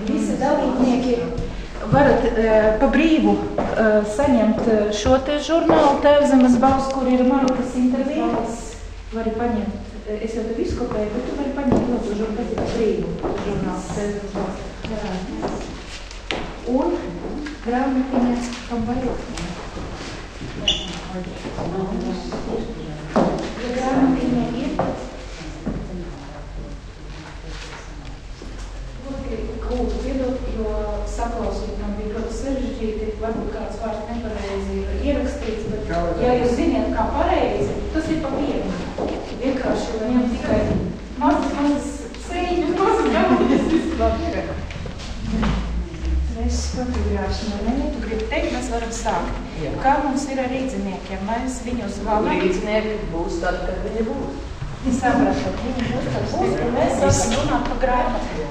Visi dalībnieki varat pa brīvu saņemt šo te žurnālu Tēvzemes balss, kur ir Marutas intervijas. Vari paņemt, es jau tev izkopēju, bet tu vari paņemt vēl to žurnālu, pa brīvu žurnālu Tēvzemes balss. Un grāmatiņas, kam vajag. Grāmatiņa ir. Lūdzu, piedot, jo saklausīt man bija ļoti sarežģīti, varbūt kāds vārds nepareizi ir ierakstīts, bet ja jūs ziniet, kā pareizi, tas ir pa vienu. Vienkārši viņam tikai mazas sēņas, mazas grāmatiņas vispār. Mēs fotogrāfiju, ne, tu gribi teikt, mēs varam sākt. Kā mums ir ar rīdziniekiem? Mēs viņus varam? Rīdzinieki būs tad, kad viņi būs. Viņi saprata, viņi būs, tad būs, un mēs sākam runāt par grāmatu.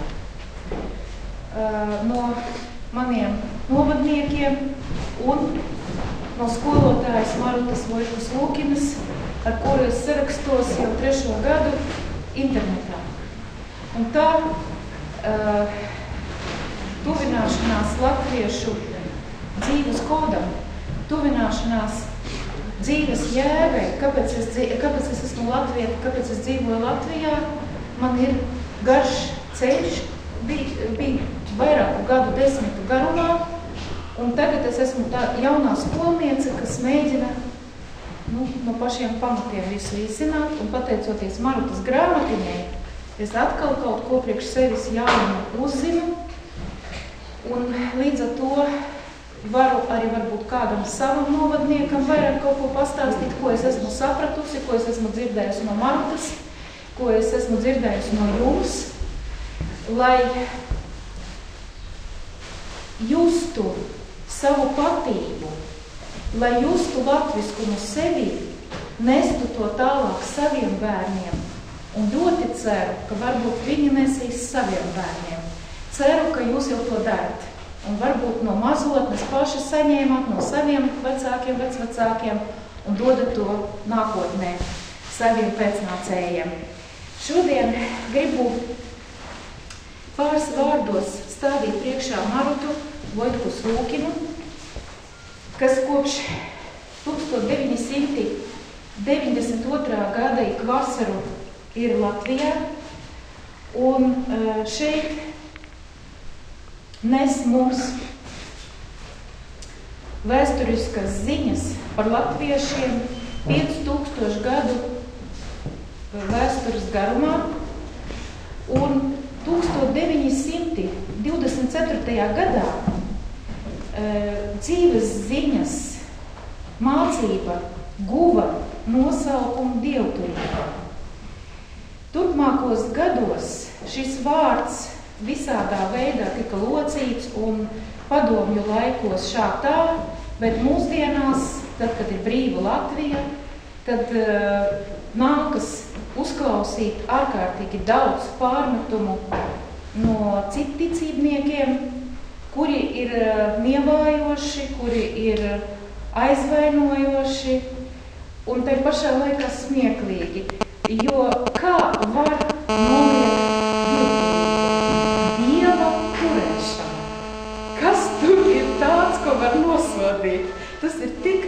No maniem novadniekiem un no skolotājas Marutas Vojtas Lūkinas, ar kuru es sarakstos jau 3. gadu internetā. Un tā tuvināšanās latviešu dzīves kodam, tuvināšanās dzīves jēgai, kāpēc es esmu latvieta, kāpēc es dzīvoju Latvijā, man ir garš ceļš, bija vairāku gadu desmitu garumā, un tagad es esmu tā jaunā skolniece, kas mēģina no pašiem pamatiem visu izzināt, un pateicoties Marutas grāmatiņai, es atkal kaut ko priekš sevis jaunu uzzinu, un līdz ar to varu arī varbūt kādam savam novadniekam vairāk kaut ko pastāstīt, ko es esmu sapratusi, ko es esmu dzirdējusi no Marutas, ko es esmu dzirdējusi no jums, lai justu savu patību, lai justu latviskumu sevi, nestu to tālāk saviem bērniem un ļoti ceru, ka varbūt viņi nesīs saviem bērniem. Ceru, ka jūs jau to darat un varbūt no mazotnes paši saņēmat no saviem vecākiem, vecvecākiem un dodat to nākotnē saviem pēcnācējiem. Šodien gribu pāris vārdos stādīt priekšā Marutu Vojtku Lūkinu, kas kopš 1992. gada ik vasaru ir Latvijā, un šeit nes mums vēsturiskas ziņas par latviešiem 5000 gadu vēstures garumā, un 1924. gadā dzīves ziņas mācība guva nosaukumu dievturība. Turpmākos gados šis vārds visādā veidā tika locīts un padomju laikos šā tā, bet mūsdienās, tad, kad ir brīva Latvija, tad nākas uzklausīt ārkārtīgi daudz pārmetumu no citticībniekiem, kuri ir nievājoši, kuri ir aizvainojoši un tai pašā laikā smieklīgi. Jo kā var noliegt dieva turēšanu? Kas tur ir tāds, ko var nosodīt? Tas ir tik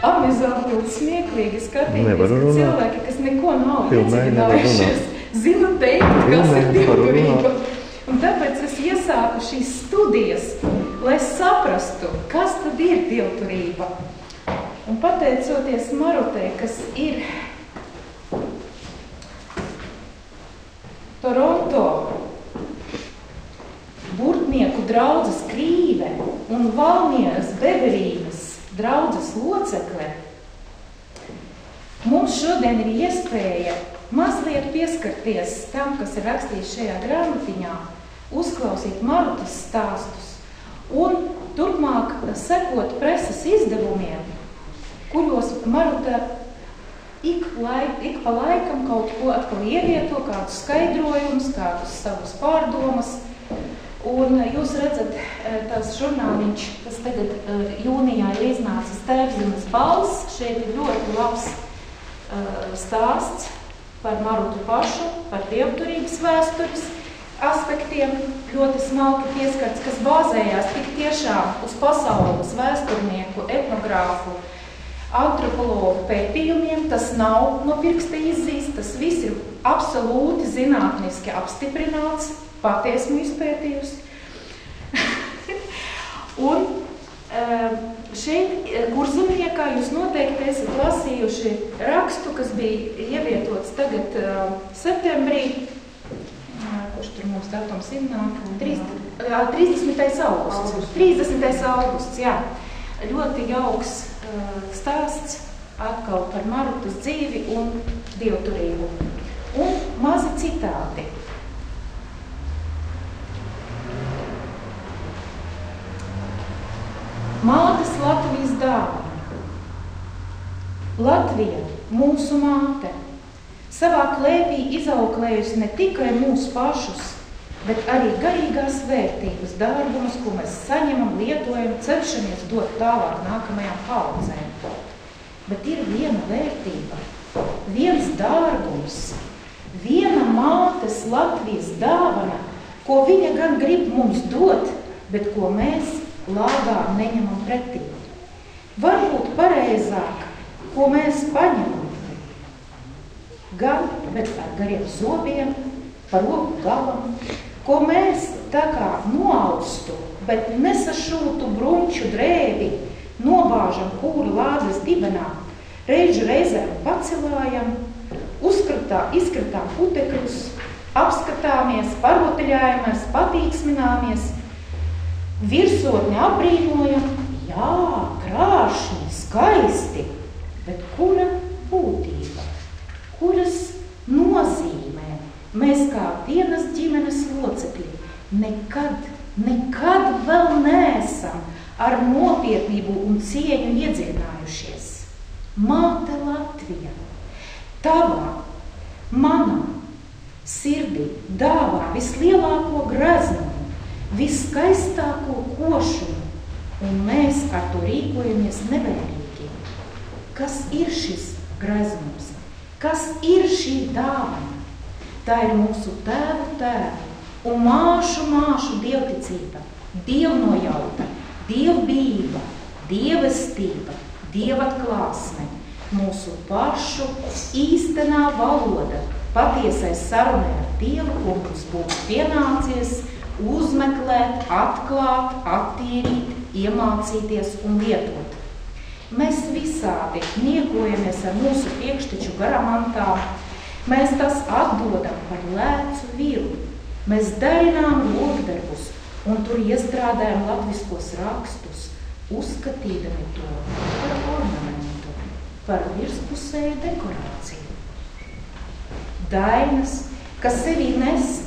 amizanti un smieklīgi skatīties, ka cilvēki, kas neko nav iedzinājušies, zina teikt, kas ir dievturība. Un tāpēc es iesāku šīs studijas, lai saprastu, kas tad ir dievturība. Un pateicoties Marutai, kas ir Toronto burtnieku draudzes Krīve un Valmieras Beverīnas draudzes locekle, mums šodien ir iespēja mazliet pieskarties tam, kas ir rakstīts šajā grāmatiņā, uzklausīt Marutas stāstus un turpmāk sekot preses izdevumiem, kuros Maruta ik pa laikam kaut ko atkal ievieto, kādus skaidrojumus, kādus savus pārdomas, Un jūs redzat, tās žurnāliņš, kas tagad jūnijā ir iznācis Tēvzemes balss, šeit ir ļoti labs stāsts par Marutu pašu, par dievturības vēstures aspektiem, ļoti smalki pieskarts, kas bāzējās tik tiešām uz pasaules vēsturnieku, etnogrāfu, antropologu pētījumiem. Tas nav no pirksta izzīst, tas viss ir absolūti zinātniski apstiprināts, patiesmu izpētījusi. Un šeit Kurzemniekā jūs noteikti esat lasījuši rakstu, kas bija ievietots tagad septembrī. Kurš tur mums datums iznāk? 30. augusts. 30. augusts, jā. Ļoti jauks stāsts atkal par Marutas dzīvi un dievturību. Un mazi citāti. Mātes Latvijas dāvana. Latvija, mūsu māte, savā klēpī izauklējusi ne tikai mūsu pašus, bet arī garīgās vērtības dārgumus, ko mēs saņemam, lietojam, cenšamies dot tālāk nākamajām paudzēm. Bet ir viena vērtība, viens dārgums, viena mātes Latvijas dāvana, ko viņa gan grib mums dot, bet ko mēs lāgā neņemam pretī. Varbūt pareizāk, ko mēs paņemam, gan, bet ar gariem zobiem, par roku galam, ko mēs tā kā noaustu, bet nesašūtu brunču drēbi, nobāžam kūra lādes dibenā, reižu reizēm pacilājam, izskatām putekļus, apskatāmies, parotaļājamies, patīksmināmies, virsotni apbrīnojam, jā, krāšņi, skaisti, bet kura būtība, kuras nozīmē mēs kā vienas ģimenes locekļi nekad vēl neesam ar nopietnību un cieņu iedziļinājušies. Māte Latvija, tavā, manā sirdī dāvā vislielāko graznumu, viskaistāko košumu, un mēs ar to rīkojamies nevērīgi. Kas ir šis graznums? Kas ir šī dāvana? Tā ir mūsu tēvu un māšu dievticība, dievnojauta, dievbijība, dievestība, dievatklāsme, mūsu pašu īstenā valoda, patiesais sarunē ar Dievu, ko mums būtu pienācies uzmeklēt, atklāt, attīrīt, iemācīties un lietot. Mēs visādi niekojamies ar mūsu priekšteču garamantām, mēs tas atdodam par lēcu viru, mēs dainām rokdarbus un tur iestrādājam latviskos rakstus, uzskatīdami to par ornamentu, par virspusēju dekorāciju. Dainas, kas sevī nes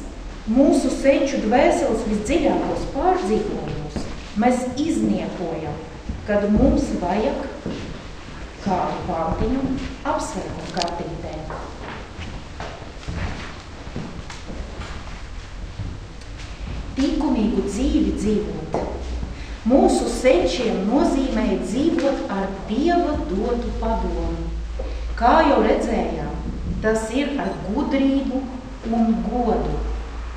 mūsu senču dvēseles visdziļākos pārdzīvojumus, mēs izniekojam, kad mums vajag kādu pantiņu apsvērumu kartītē. Likumīgu dzīvi dzīvot. Mūsu senčiem nozīmēja dzīvot ar Dieva dotu padomu. Kā jau redzējām, tas ir ar gudrību un godu,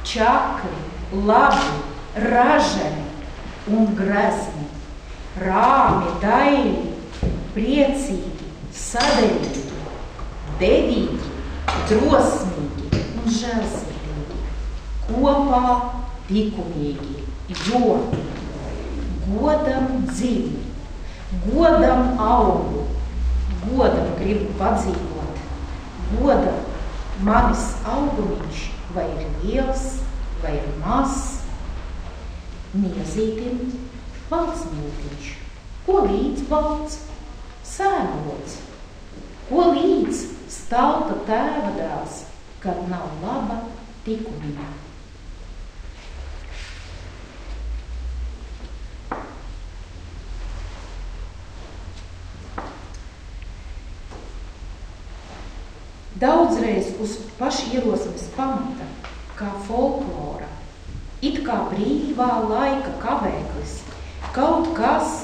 čakli, labi, raženi un grezni, rāmi, daļi, priecīgi, saderīgi, devīgi, drosmīgi un žēlsirdīgi, kopā likumīgi, jo godam dzīvi, godam augu, godam gribu padzīvot, godam manis augumiņš vai ir liels, vai ir mazs, miezītim valdsmiltiņš, ko līdz balts, sēnots, ko līdz stalta tēva dēls, kad nav laba tikumiņa. Daudzreiz uz pašierosmes pamata, kā folklora, it kā brīvā laika kavēklis, kaut kas,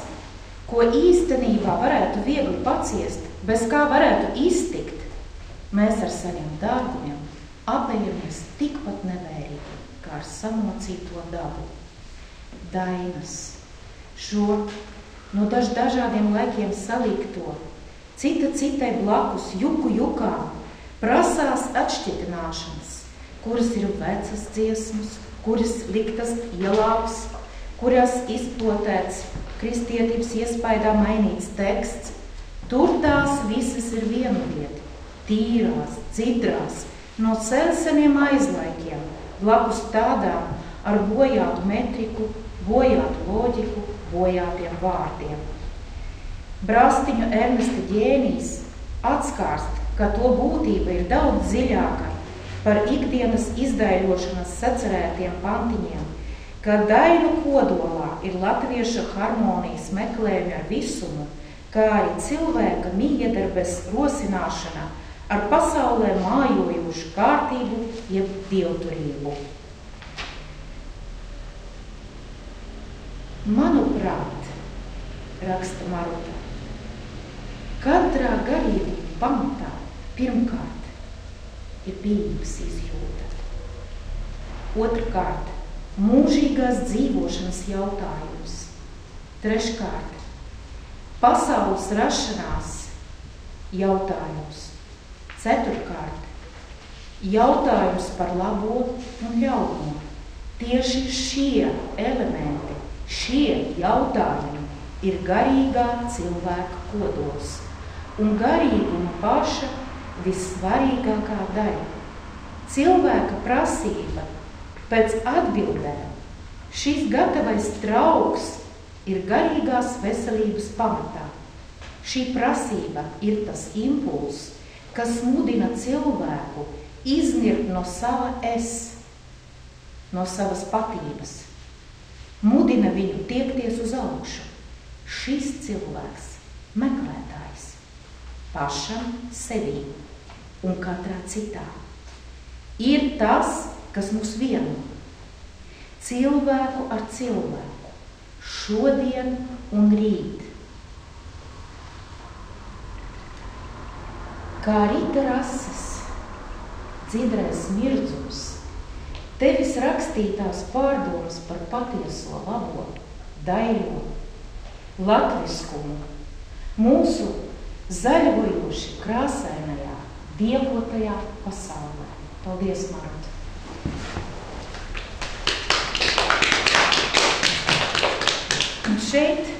ko īstenībā varētu viegli paciest, bez kā varētu iztikt, mēs ar saviem dārgumiem apējamies tikpat nevērīgi, kā ar samocīto dabu. Dainas, šo no dažādiem laikiem salikto, cita citai blakus juku jukām, prasās atšķitināšanas, kuras ir vecas dziesmas, kuras liktas ielāps, kurās izplotēts kristietības iespaidā mainīts teksts. Tur tās visas ir vienvieti, tīrās, dzidrās, no senseniem aizlaikiem, blakus tādām ar bojātu metriku, bojātu loģiku, bojātiem vārdiem. Brāstiņu Ernesta ģēnijs atskārst, ka to būtība ir daudz dziļāka par ikdienas izdaiļošanas sacerētiem pantiņiem, ka dainu kodolā ir latvieša harmonijas meklējumi ar visumu, kā arī cilvēka miedarbes rosināšana ar pasaulē mājojošu kārtību jeb dievturību. Manuprāt, raksta Maruta, katrā garību pamatā pirmkārt ir bijības izjūta. Otrkārt, mūžīgās dzīvošanas jautājums. Treškārt, pasaules rašanās jautājums. Ceturkārt, jautājums par labo un ļauno. Tieši šie elementi, šie jautājumi ir garīgā cilvēka kodols un garīguma paša vissvarīgākā daļa. Cilvēka prasība pēc atbildēm, šis gatavais trauks ir garīgās veselības pamatā. Šī prasība ir tas impulss, kas mudina cilvēku iznirt no sava es, no savas patības, mudina viņu tiekties uz augšu. Šis cilvēks, meklētājs, pašam sevī un katrā citā, ir tas, kas mūs vieno, cilvēku ar cilvēku, šodien un rīt. Kā rīta rases, dzidrais mirdzums, tevis rakstītās pārdomas par patieso labo, daļo, latviskumu, mūsu zaļojoši krāsainajā, dievotajā pasaulē. Paldies, Marta! Un šeit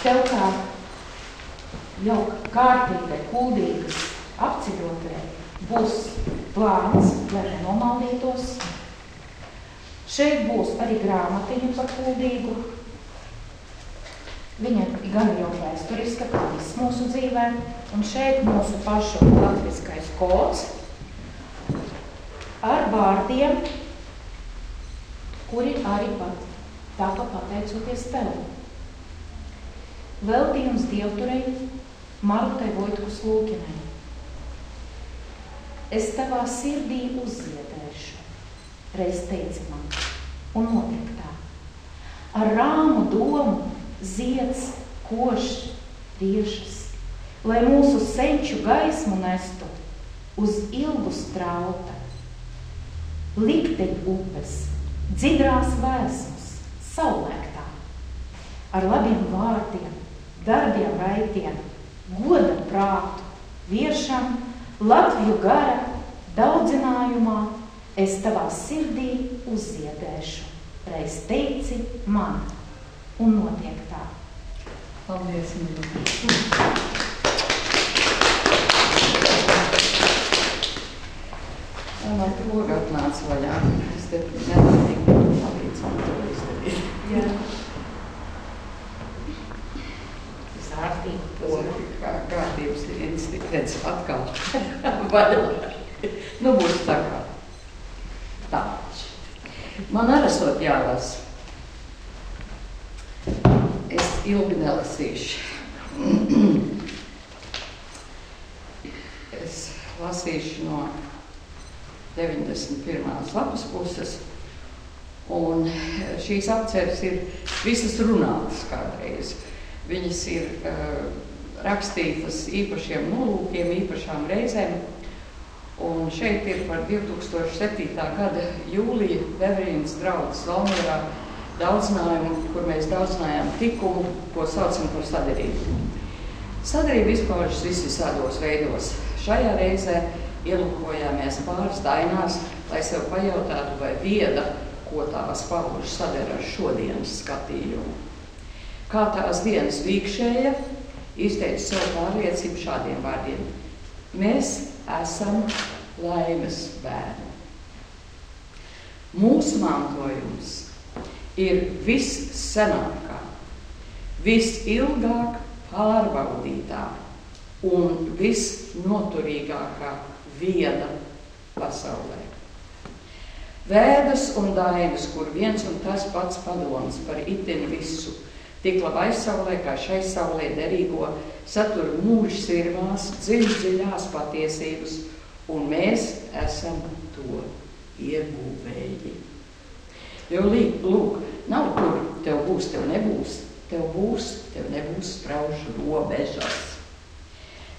tev kā jau kārtīgai, kuldīgas apcidotē būs plāns, lai nenomaldītos. Šeit būs arī grāmatiņa par kuldīgu. Viņa gan jau vēsturiska, kā viss mūsu dzīvē. Un šeit mūsu pašu latviskais kods ar vārdiem, kuri arī pat tāpa pateicoties tev. Veltījums dievturei Marutai Vojtkus Lūkinai. Es tavā sirdī uzziedēšu, reiz teici man, un notiek tā. Ar rāmu domu zieds, koš, riešas, lai mūsu senču gaismu nestu uz ilgu strauta. Likteņu upes, dzidrās vēsmas, saulēktā, ar labiem vārdiem, darbiem raitiem, goda prātu, viešam, Latviju gara, daudzinājumā, es tavā sirdī uzziedēšu, reiz teici man, un notiek tā. Paldies, mīļi. Man roga atnāca vaļā. Es te nevaru palīdz man to izdarīt. Jā. Tas ārtīgi. Kārtības instinkts atkal vaļā. Nu, būs tā kā. Tā. Man arī esot jālasa. Es ilgi nelasīšu. Es lasīšu no 91. lapas puses Un šīs apceres ir visas runātas kādreiz. Viņas ir rakstītas īpašiem nolūkiem, īpašām reizēm. Un šeit ir par 2007. gada jūlija Veverīnas draudzes Valmierā daudzinājumu, kur mēs daudzinājām tikumu, ko saucam par saderību. Saderība izpaužas visvisādos veidos. Šajā reizē ielūkojāmies pāris dainās, lai sev pajautātu, vai vieda, ko tās paužas sadara ar šodienas skatījumu. Kā tās dienas vīkšēja, izteica savu pārliecību šādiem vārdiem. Mēs esam laimes bērni. Mūsu mantojums ir vissenākā, visilgāk pārbaudītā un visnoturīgākā vieda pasaulē. Vēdas un dainas, kur viens un tas pats padoms par itin visu, tik labi aizsaulē, kā šai saulē derīgo, satur mūžsirmās, dziļās patiesības, un mēs esam to iegūvēji. Jo lūk, nav tur, tev būs, tev nebūs, tev būs, tev nebūs spraužu robežas.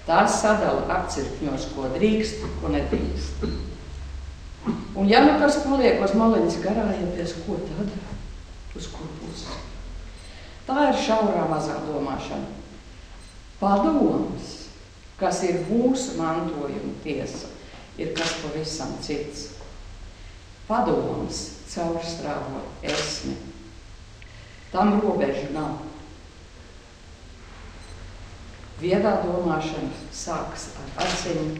Tās sadala apcirkņos, ko drīkst, ko nedrīkst. Un ja nu kas paliek uz maliņas garājoties, ko tad? Uz kur pusi? Tā ir šaurā mazā domāšana. Padoms, kas ir mūsu mantojuma tiesa, ir kas pavisam cits. Padoms caurstrāvo esmi. Tam robežu nav. Viedā domāšana sākas ar acīm.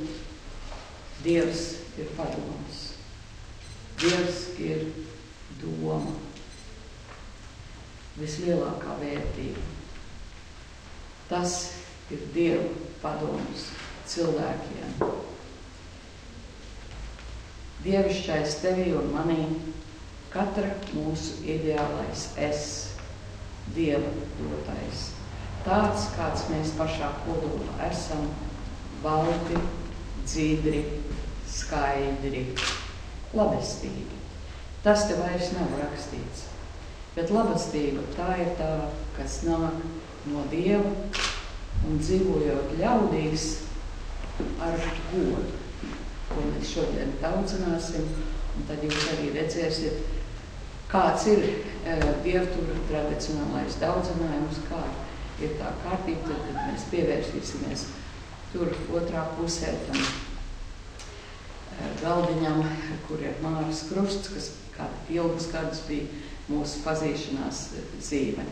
Dievs ir padoms. Dievs ir doma. Vislielākā vērtība. Tas ir Dieva padoms cilvēkiem. Dievišķais tevī un manī, katra mūsu ideālais es, Dieva dotais. Tāds, kāds mēs pašā kodolā esam, balti, dzīdri, skaidri, labestīgi. Tas te vairs nav rakstīts. Bet labestība tā ir tā, kas nāk no Dieva un dzīvojot ļaudīs ar godu, ko mēs šodien daudzināsim, un tad jūs arī redzēsiet, kāds ir dievtura tradicionālais daudzinājums, kā ir tā kārtība, tad mēs pievērsīsimies tur otrā pusē tam galdiņam, kur ir Māras krusts, kas ilgus gadus bija mūsu pazīšanās zīme.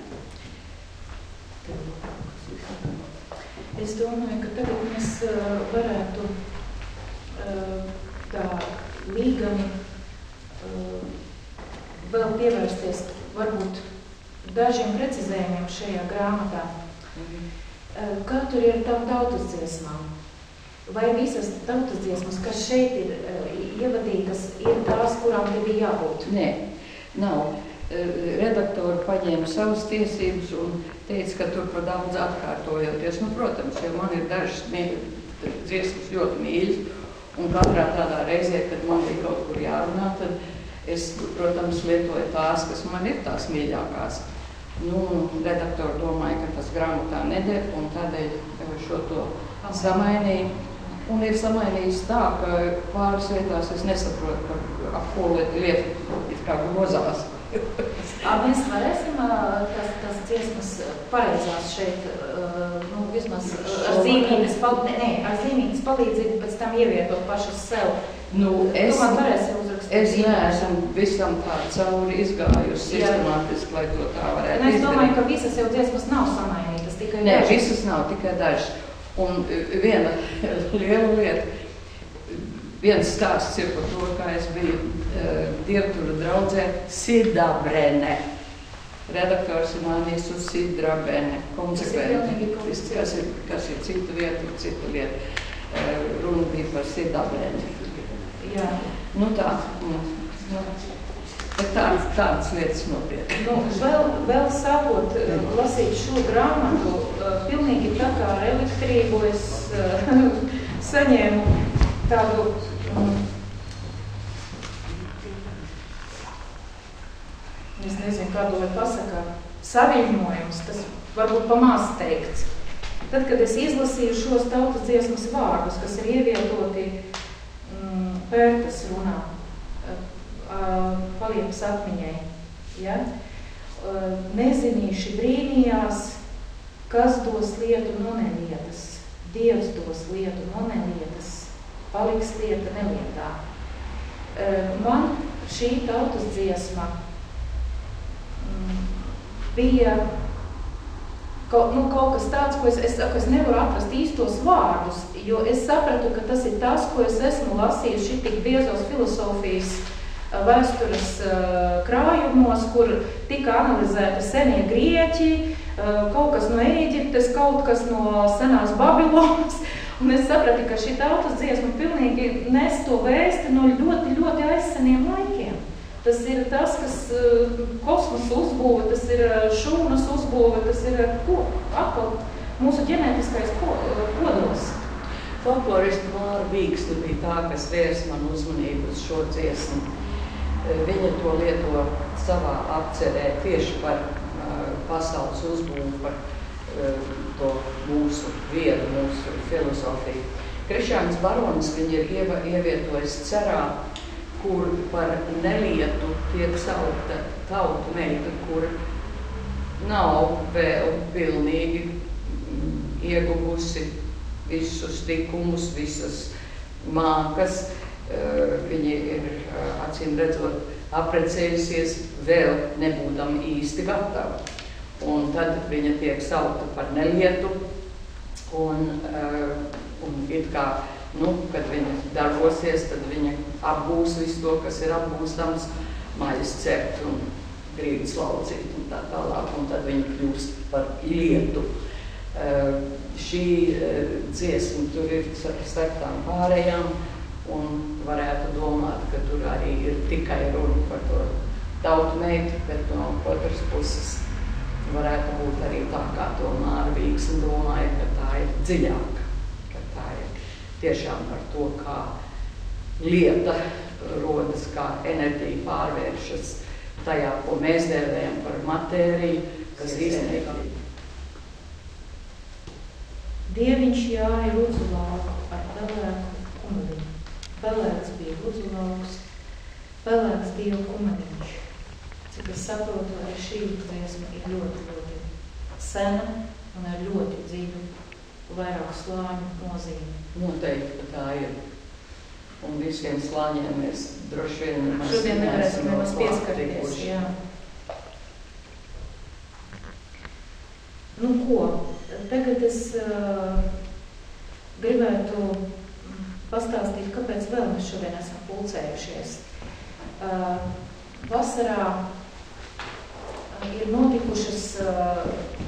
Es domāju, ka tagad mēs varētu tā līgami vēl pievērsties varbūt dažiem precizējumiem šajā grāmatā. Kā tur ir tam tautas dziesmām? Vai visas tautas dziesmas, kas šeit ir ievadītas, ir tās, kurām te bija jābūt? Nē, nav. Redaktori paņēma savas tiesības un teica, ka tur par daudz atkārtojoties. Nu, protams, jo man ir dažas dziesmas ļoti mīļas, un katrā tādā reizē, kad man ir kaut kur jārunā, tad es, protams, lietoju tās, kas man ir tās mīļākās. Nu, redaktori domāja, ka tas grāmatā neder, un tādēļ šo to samainīju. Un ir samainījis tā, ka pāris vietās es nesaprotu, ka ap ko lieta it kā grozās. Mēs varēsim tās dziesmas pareizās šeit, nu, vismaz ar zīmītes palīdzību pēc tam ievietot pašas sev. Nu, Tu man varēsi uzrakstīt. Es neesmu visam tā cauri izgājusi sistemātiski, lai to tā varētu izdarīt. Es domāju, ka visas jau dziesmas nav samainītas, tikai Nē, dažas. visas nav, tikai dažas. Un viena liela lieta, viens stāsts ir par to, kā es biju dievtura draudzē Sidabrene. Redaktors ir mānījis uz Sidabrene, konsekventi. Kas ir cita vieta, runa bija par Sidabrene. Jā. Nu tā, bet tādas lietas notiek. Nu, vēl sākot lasīt šo grāmatu, pilnīgi tā kā ar elektrību es saņēmu tādu lai pasaka saviņojums, tas varbūt pamās teikts. Tad, kad es izlasīju šos tautas dziesmas vārdus, kas ir ievietoti Pērtas runā, paliekas atmiņai, ja? Nezinīši brīnījās, kas dos lietu no nelietas. Dievs dos lietu no nelietas, paliks lieta nelietā. Man šī tautas dziesma bija kaut kas tāds, ko es nevaru atrast īstos vārdus, jo es sapratu, ka tas ir tas, ko es esmu lasījusi tik biezos filosofijas vēstures krājumos, kur tika analizēta senie grieķi, kaut kas no Ēģiptes, kaut kas no senās Babilonas, un es sapratu, ka šī tautas dziesma pilnīgi nes to vēsti no ļoti, ļoti aizseniem laikiem. Tas ir tas, kas kosmosa uzbūve, tas ir šūnas uzbūve, tas ir atkal mūsu ģenētiskais kodols. Folklorista Māra Bīksne bija tā, kas vērs man uzmanību uz šo dziesmu. Viņa to lieto savā apcerē tieši par pasaules uzbūvu, par to mūsu viedu, mūsu filosofiju. Krišjāns Baronis viņa ir ievietojis cerā, kur par nelietu tiek saukta tautu meita, kur nav vēl pilnīgi ieguvusi visus tikumus, visas mākas. Viņi ir, acīm redzot, apprecējusies vēl nebūdam īsti gatavi. Un tad viņa tiek saukta par nelietu, un it kā, kad viņa darbosies, tad viņa apgūs visu to, kas ir apgūstams, maļas cept un grīdas laucīt un tā tālāk, un tad viņa kļūst par lietu. Šī dziesma tur ir starp tām pārējām, un varētu domāt, ka tur arī ir tikai runa par to tautu meitu, bet no otras puses varētu būt arī tā, kā to Māra Bīksne domāja, ka tā ir dziļāka, ka tā ir tiešām par to, kā lieta rodas, kā enerģija pārvēršas tajā, ko mēs dēvējam par matēriju, kas īstenībā. Dieviņš jāja rudzu lauku ar pelēku kumeliņu. Pelēks bija rudzu lauks, pelēks Dieva kumeliņš. Cik es saprotu, arī šī dziesma ir ļoti, ļoti sena un ar ļoti dziļu vairāku slāņu nozīmi. Noteikti, ka tā ir. Un visiem slāņiem mēs droši vien šodien nevarēsim nemaz pieskarties, jā. Nu ko, tagad es gribētu pastāstīt, kāpēc vēl mēs šodien esam pulcējušies. Vasarā ir notikušas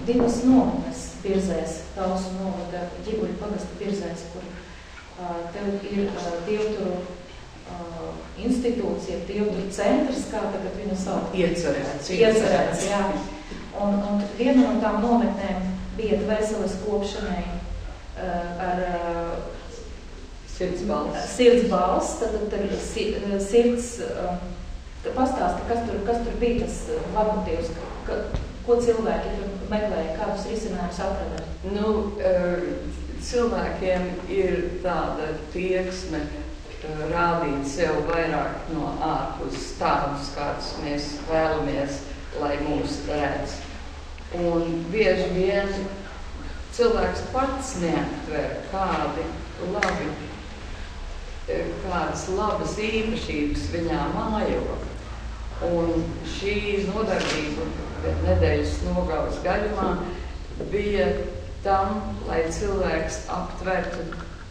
divas nometnes Birzēs, Talsu novada Ģibuļu pagasta Birzēs, kur tev ir dievturu institūcija, dievturu centrs, kā tagad viņu sauc? Iecerēts, jā. Un viena no tām nometnēm bija dvēseles kopšanai ar sirds balss, tad sirds pastāsti, kas tur bija tas vadmotīvs, ko cilvēki tur meklēja, kādus risinājumus atrada? Cilvēkiem ir tāda tieksme rādīt sev vairāk no ārpus tādus, kādus mēs vēlamies, lai mūs redz. Un bieži vien cilvēks pats neaptver kādas labas īpašības viņā mājo. Un šī nodarbība nedēļas nogales gaļumā bija tam, lai cilvēks aptvertu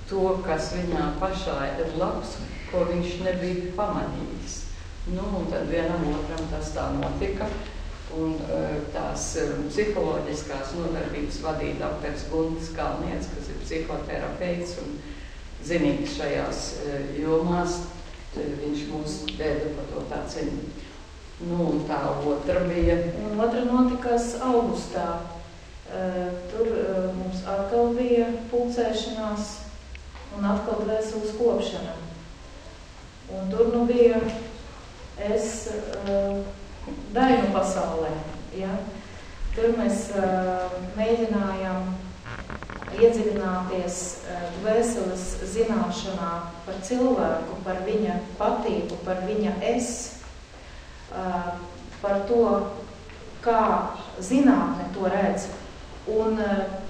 to, kas viņā pašā ir labs, ko viņš nebija pamanījis. Un tad vienam otram tas tā notika. Un tās psiholoģiskās nodarbības vadīja dr. Guntis Kalniets, kas ir psihoterapeits un zinīgs šajās jomās. Viņš mūs veda pa to tā ceļu. Un tā otra bija. Un otra notikās augustā. Tur mums atkal bija pulcēšanās un atkal dvēseles kopšana. Un tur bija es daļu pasaulē. Ja? Tur mēs mēģinājām iedziļināties dvēseles zināšanā par cilvēku, par viņa patību, par viņa par to, kā zinātne to redz. Un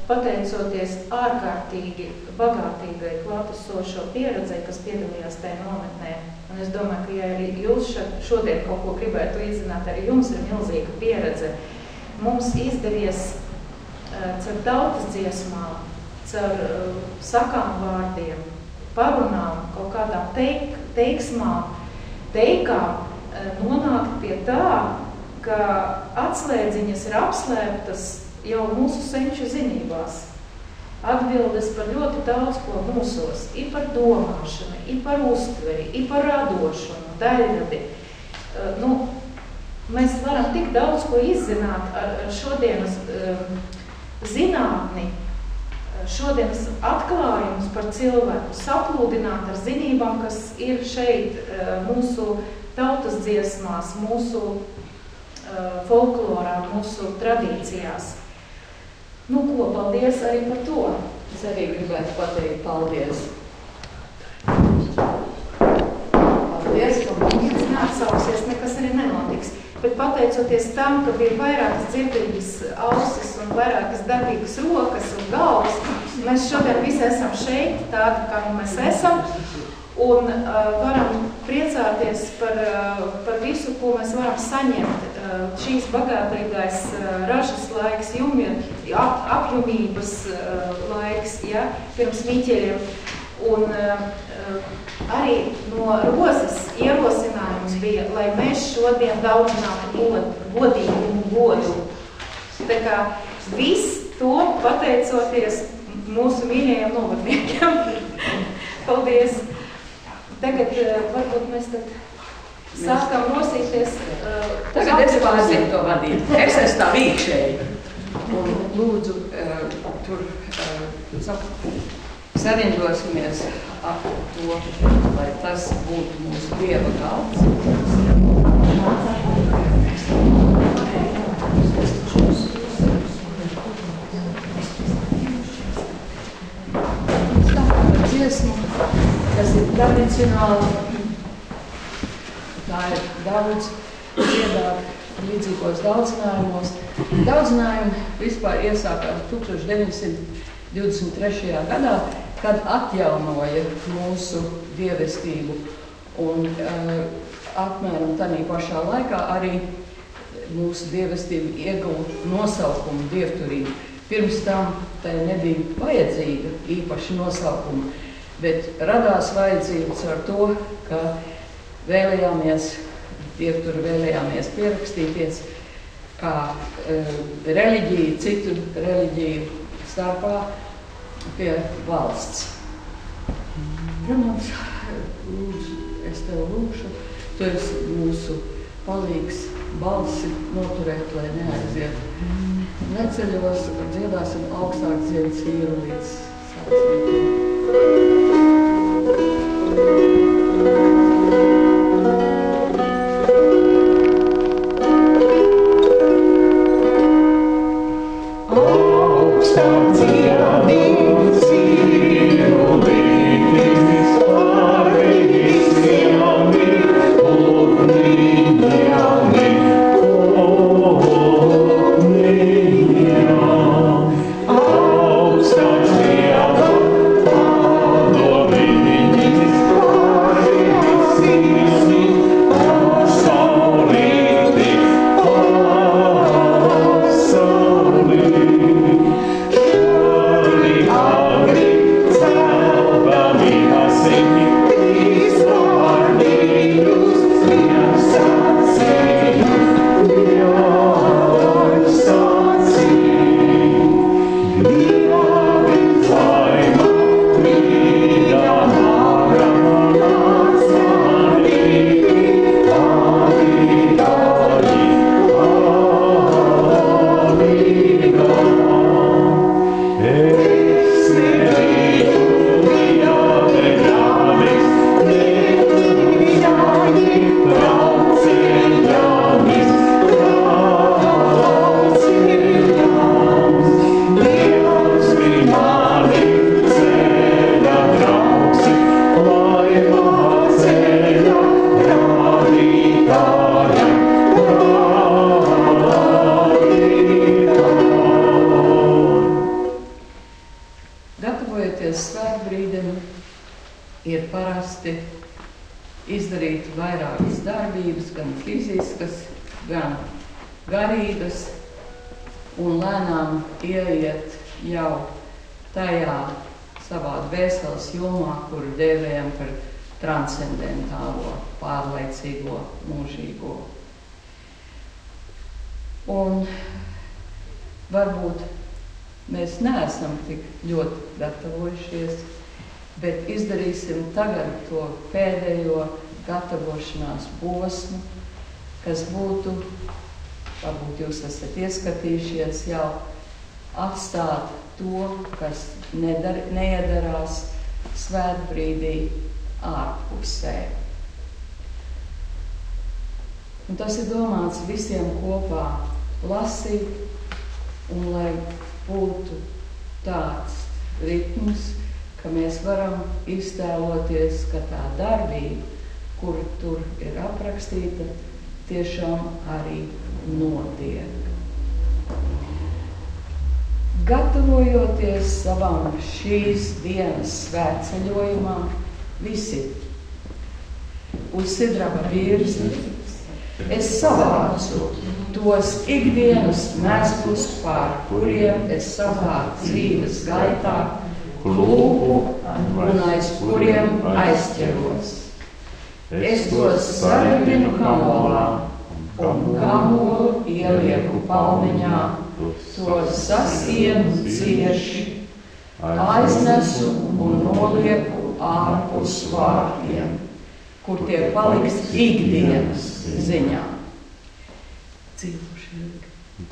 pateicoties ārkārtīgi bagātīgai klātesošo pieredzei, kas piedalījās tajā nometnē, un es domāju, ka ja arī jūs šodien kaut ko gribētu izzināt, arī jums ir milzīga pieredze, mums izdevies caur tautas dziesmām, caur sakām vārdiem, parunām, kaut kādām teiksmām, teikām nonākt pie tā, ka atslēdziņas ir apslēptas jau mūsu senču zinībās. Atbildes par ļoti daudz ko mūsos, i par domāšanu, i par uztveri, i par radošumu, daļradi. Mēs varam tik daudz ko izzināt ar šodienas zinātni, šodienas atklājumus par cilvēku, saplūdināt ar zinībām, kas ir šeit mūsu tautas dziesmās, mūsu folklorā, mūsu tradīcijās. Ko, paldies arī par to. Es arī gribētu pateikt paldies. Paldies, ka mums neatsauksies, nekas arī nenotiks. Bet pateicoties tam, ka bija vairākas dzirdīgas ausis un vairākas darbīgas rokas un galvas, mēs šodien visi esam šeit, tādi, kā mēs esam, un varam priecāties par visu, ko mēs varam saņemt. Šīs bagātīgais ražas laiks, apjumības laiks, ja, pirms miķeļiem. Un arī no Rozes ierosinājums bija, lai mēs šodien daudzinātu godību un godu. Tā kā viss to pateicoties mūsu mīļajiem novadniekiem. Paldies! Tagad varbūt mēs sākam nosīties. Tagad es pārzinu to vadīt. Es esmu tā vīkšēji. Un lūdzu, tur sarindosimies ap to, lai tas būtu mūsu Dieva galds. Tā par dziesmu, kas ir tradicionāli. Tā ir daudz dziedāt līdzīgos daudzinājumos. Daudzinājumi vispār iesākās 1923. gadā, kad atjaunoja mūsu dievestību. Un apmēram tādā pašā laikā arī mūsu dievestība ieguva nosaukumu dievturību. Pirms tam tai nebija vajadzīga īpaša nosaukuma, bet radās vajadzības ar to, ka dievturi vēlējāmies pierakstīties kā reliģija, citu reliģiju starpā pie valsts. Protams, lūdzu, es tev lūkšu, tu esi mūsu palīgs balsi noturēt, lai neaiziet. Neceļos, dziedāsim augstāk dziedas vīru līdz sācītiem. Surely gatavojoties svētbrīdim, ir parasti izdarīt vairākas darbības, gan fiziskas, gan garīgas, un lēnām ieiet jau tajā savā dvēseles jomā, kuru dēvējam par transcendentālo, pārlaicīgo, mūžīgo. Un varbūt mēs neesam tik ļoti gatavojušies, bet izdarīsim tagad to pēdējo gatavošanās posmu, kas būtu, varbūt jūs esat ieskatījušies jau, atstāt to, kas neiedarās svētbrīdī ārpusē. Un tas ir domāts visiem kopā lasīt, un lai būtu tāds ritms, ka mēs varam iztēloties, ka tā darbība, kur tur ir aprakstīta, tiešām arī notiek. Gatavojoties savam šīs dienas svētceļojumam, visi uz sidraba virzi, es savācu tos ikdienas mēslus, pār kuriem es savāku dzīves gaitā, klūpu un aiz kuriem aizķeros. Es tos saribinu kamolā un kamolu ielieku palmiņā, tos sasienu cieši, aiznesu un nolieku ārpus vārtiem, kur tie paliks ikdienas ziņā.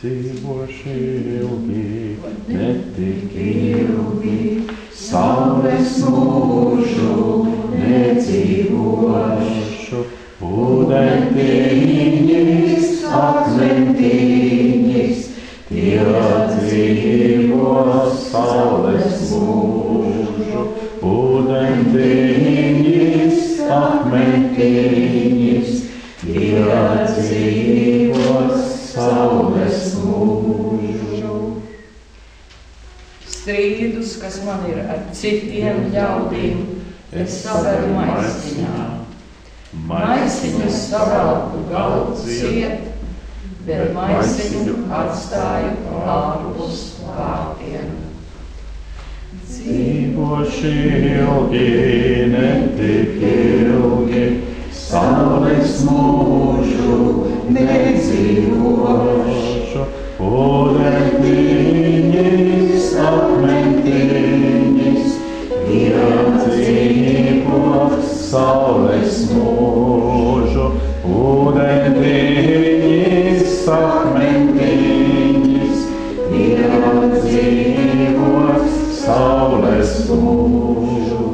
Dzīvoši ilgi, ne tik ilgi, saules mūžu nedzīvošu, ūdentiņas, akmentiņas, tie dzīvos saules mūžu, ūdentiņas, akmentiņas, tie dzīvos saules mūžu. Strīdus, kas man ir ar citiem ļaudīm, es saveru maisiņā. Maisiņus savelku galvu ciet, bet maisiņu atstāju ārpus vārtiem. Dzīvoši ilgi, ne tik ilgi, saules mūžu nedzīvošu, ūdentiņas, akmentiņas, iedzīvos saules mūžu, ūdentiņas, akmentiņas, iedzīvos saules mūžu.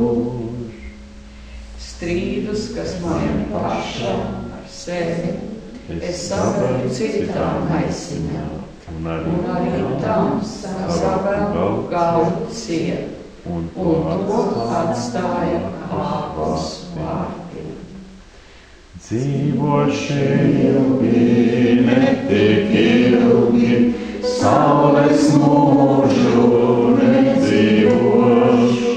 Strīdus, kas man ir pašam ar sevi, es saveru citā maisiņā, un arī tam savēlu galvu ciet, un to atstāju ārpus vārtiem. Dzīvoši ilgi, ne tik ilgi, saules mūžu nedzīvošu,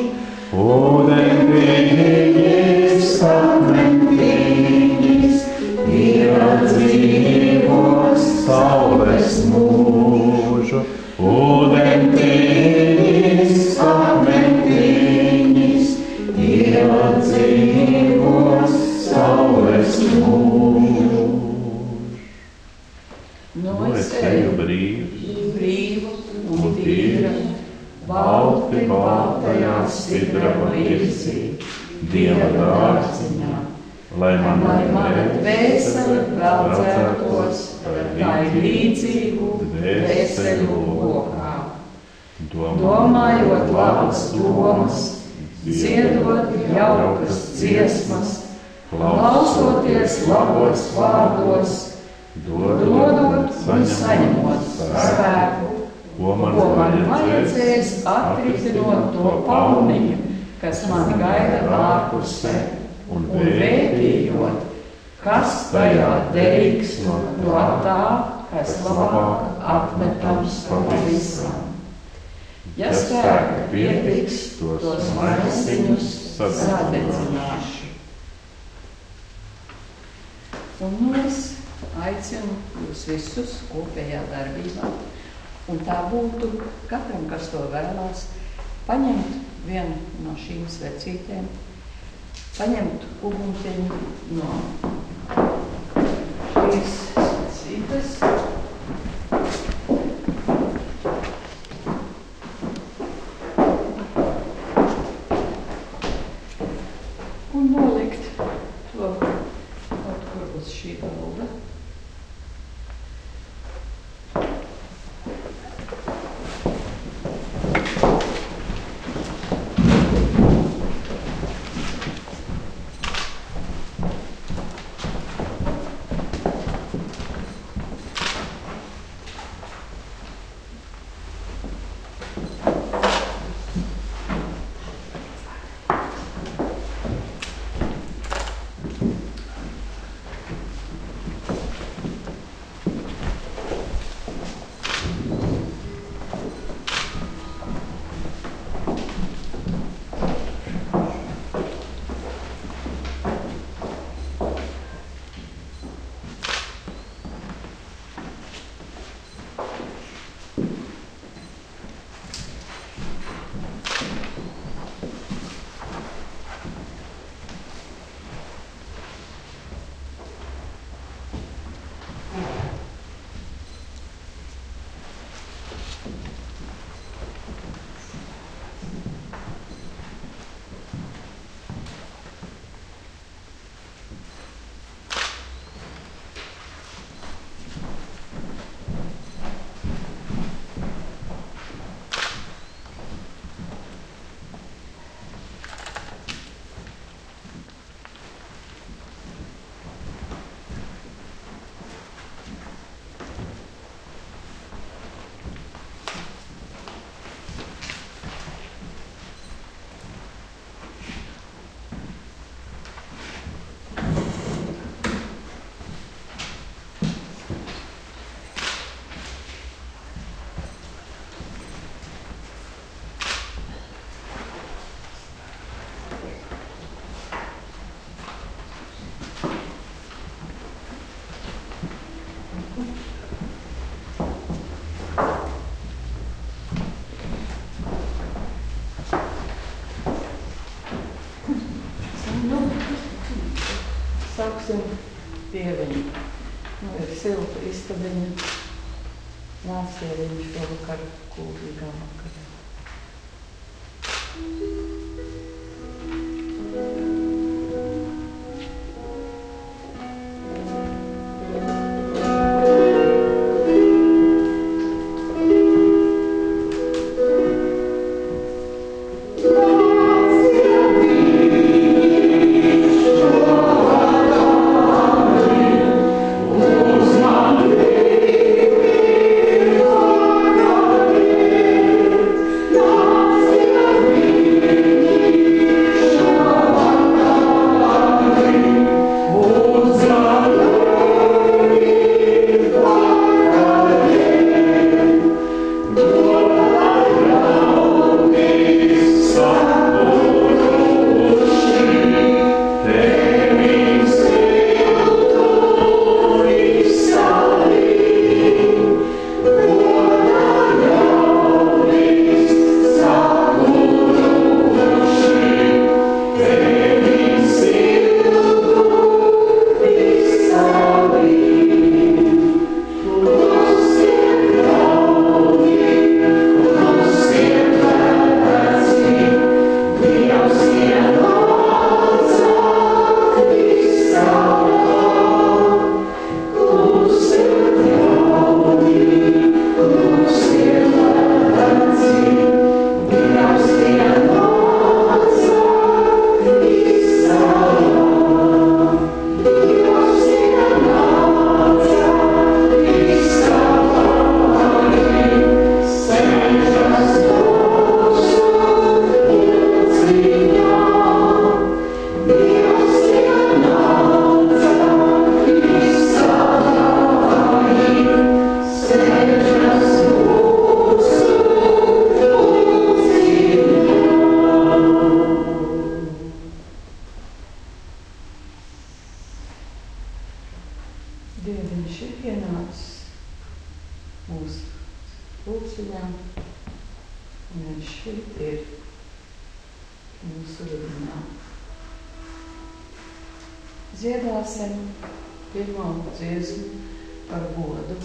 ūdentiņas, akmentiņas, iedzīvos saules mūžu, ūdentiņas, akmentiņas, iedzīvos saules mūžu. No es eju brīvu un tīra, balti baltajā sidraba virsī, Dieva dārziņā, lai mana dvēsele veldzētos tai līdzīgu dvēseļu lokā. Domājot labas domas, dziedot jaukas dziesmas, klausoties labos vārdos, dodot un saņemot spēku, ko man vajadzēs atrisinot to palmiņu, kas man gaida ārpusē, un vērtījot, kas tajā derīgs no tā, kas labāk atmetams pavisam. Ja spēka pietiks, tos maisiņus sadedzināšu. Un nu es aicinu jūs visus kopējā darbībā. Un tā būtu katram, kas to vēlās, paņemt vienu no šīm svecītēm, paņemt ugunteņu no šīs svecītes. Un nolikt to kaut kur uz šī galda. Sāksim dieviņu. Nu, ir silta istabiņa. Nācieriņš šovakar kūrīgā vakarā. ir mūsu rudinā. Dziedāsim pirmo dziesmu par godu.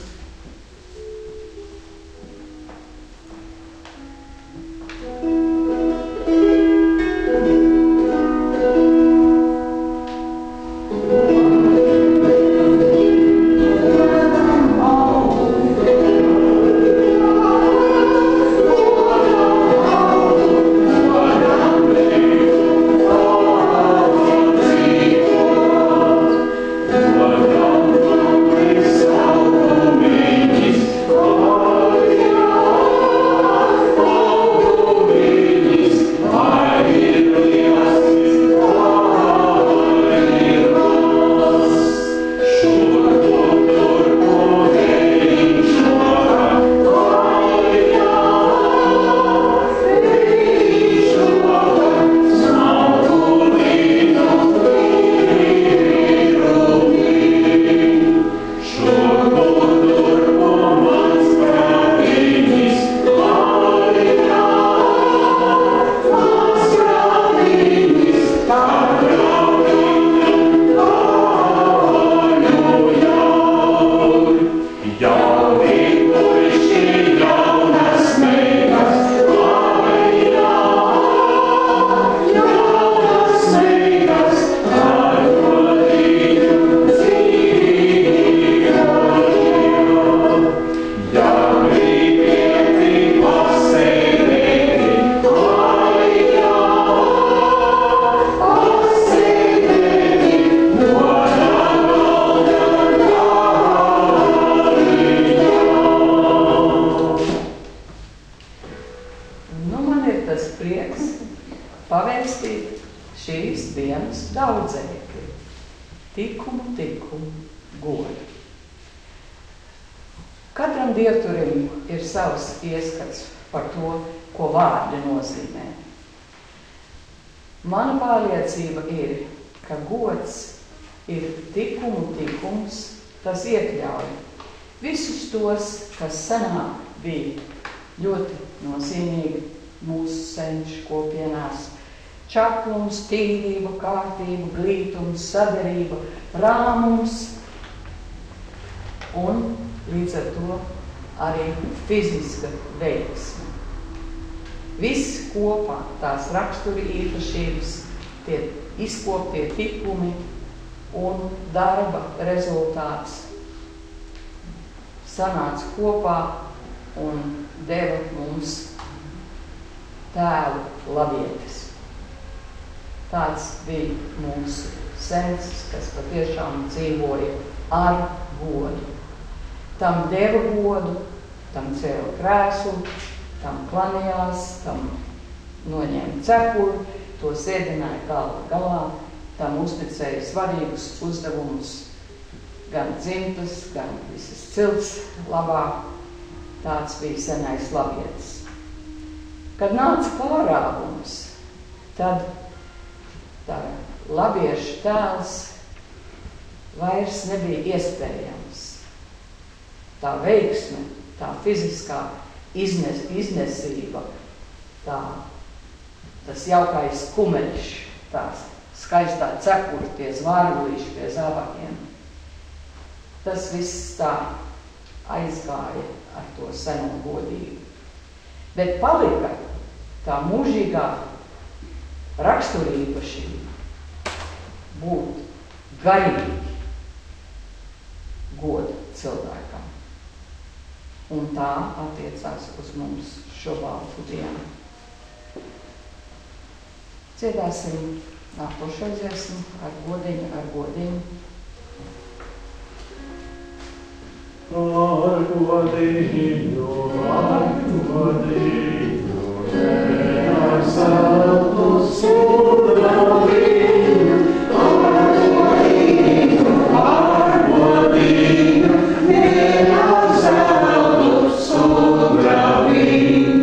Katram dievturim ir savs ieskats par to, ko vārdi nozīmē. Mana pārliecība ir, ka gods ir tikums, tas iekļauj visus tos, kas senāk bija ļoti nozīmīgi mūsu senču kopienās. Čaklums, tīrība, kārtība, glītums, saderība, rāmums un līdz ar to arī fiziska veiksme. Viss kopā tās rakstura īpašības, tie izkoptie tikumi un darba rezultāts sanāca kopā un deva mums tēvu labietis. Tāds bija mūsu sensis, kas patiešām dzīvoja ar godu. Tam deva godu, tam cēla krēslu, tam klanījās, tam noņēma cepuri, to sēdināja galva galā, tam uzticēja svarīgus uzdevumus, gan dzimtas, gan visas cilts labā. Tāds bija senais labietis. Kad nāca pārāvums, tad tā labiešu tēls vairs nebija iespējams. Tā veiksme, tā fiziskā iznesība, tas jaukais kumeļš, tās skaistā cepura, tie zvārgulīši pie zābakiem. Tas viss tā aizgāja ar to seno godību. Bet palika tā mūžīgā raksturīpašība būt garīgi godu cilvēkam. Un tā attiecās uz mums šobaltu dienu. Dziedāsim nākošo dziesmu ar godiņu, ar godiņu. Ar godiņu, ar zeltu sudrabiņu, ar godiņu, ar zeltu sudrabiņu,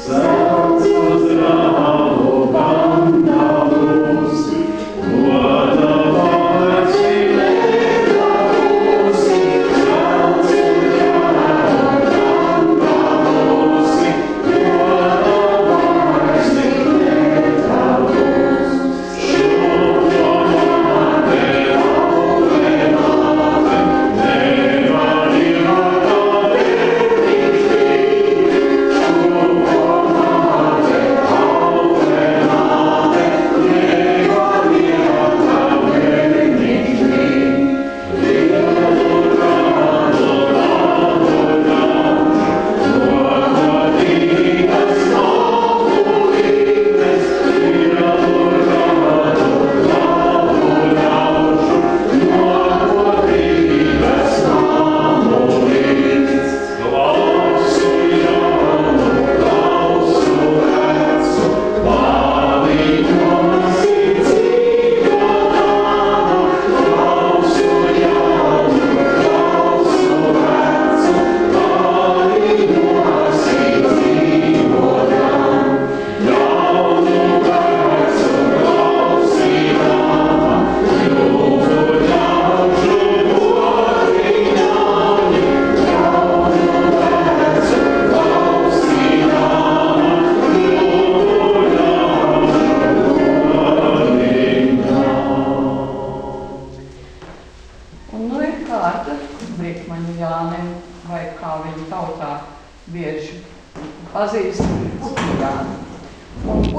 zelts uz dravu bandalusi, goda vārci ledalusi, zelts uz dravu bandalusi, goda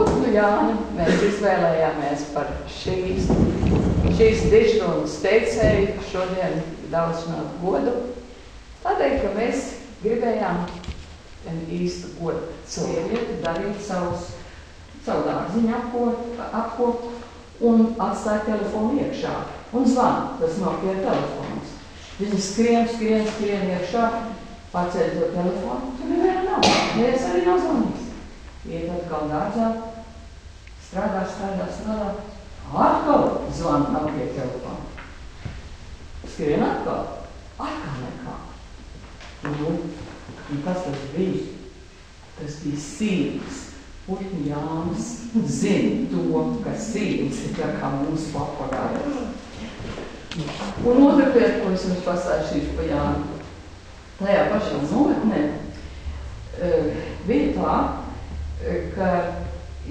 lūdzu Jāni, mēs izvēlējāmies par šīs dižrunas teicēju šodien daudzināt godu. Tādēļ, ka mēs gribējām īstu godu sievieti darīt savu dārziņu apkopu un atstāt telefonu iekšā. Un zvana, tas Nokia telefons. Viņi skrien iekšā, paceļ to telefonu, tur neviena nav. Neviens arī nav zvanījis. Iet atkal dārzā, strādā. Atkal zvana Nokia telefonu. Skrien atkal nekā. Un kas tas bija? Tas bija sīgs. Un Jānis zina to, ka sīgs ir tā kā mūsu papagājums. Un otra lieta, ko es jums pastāstīšu pa Jāni. Tajā pašā nometnē bija tā, ka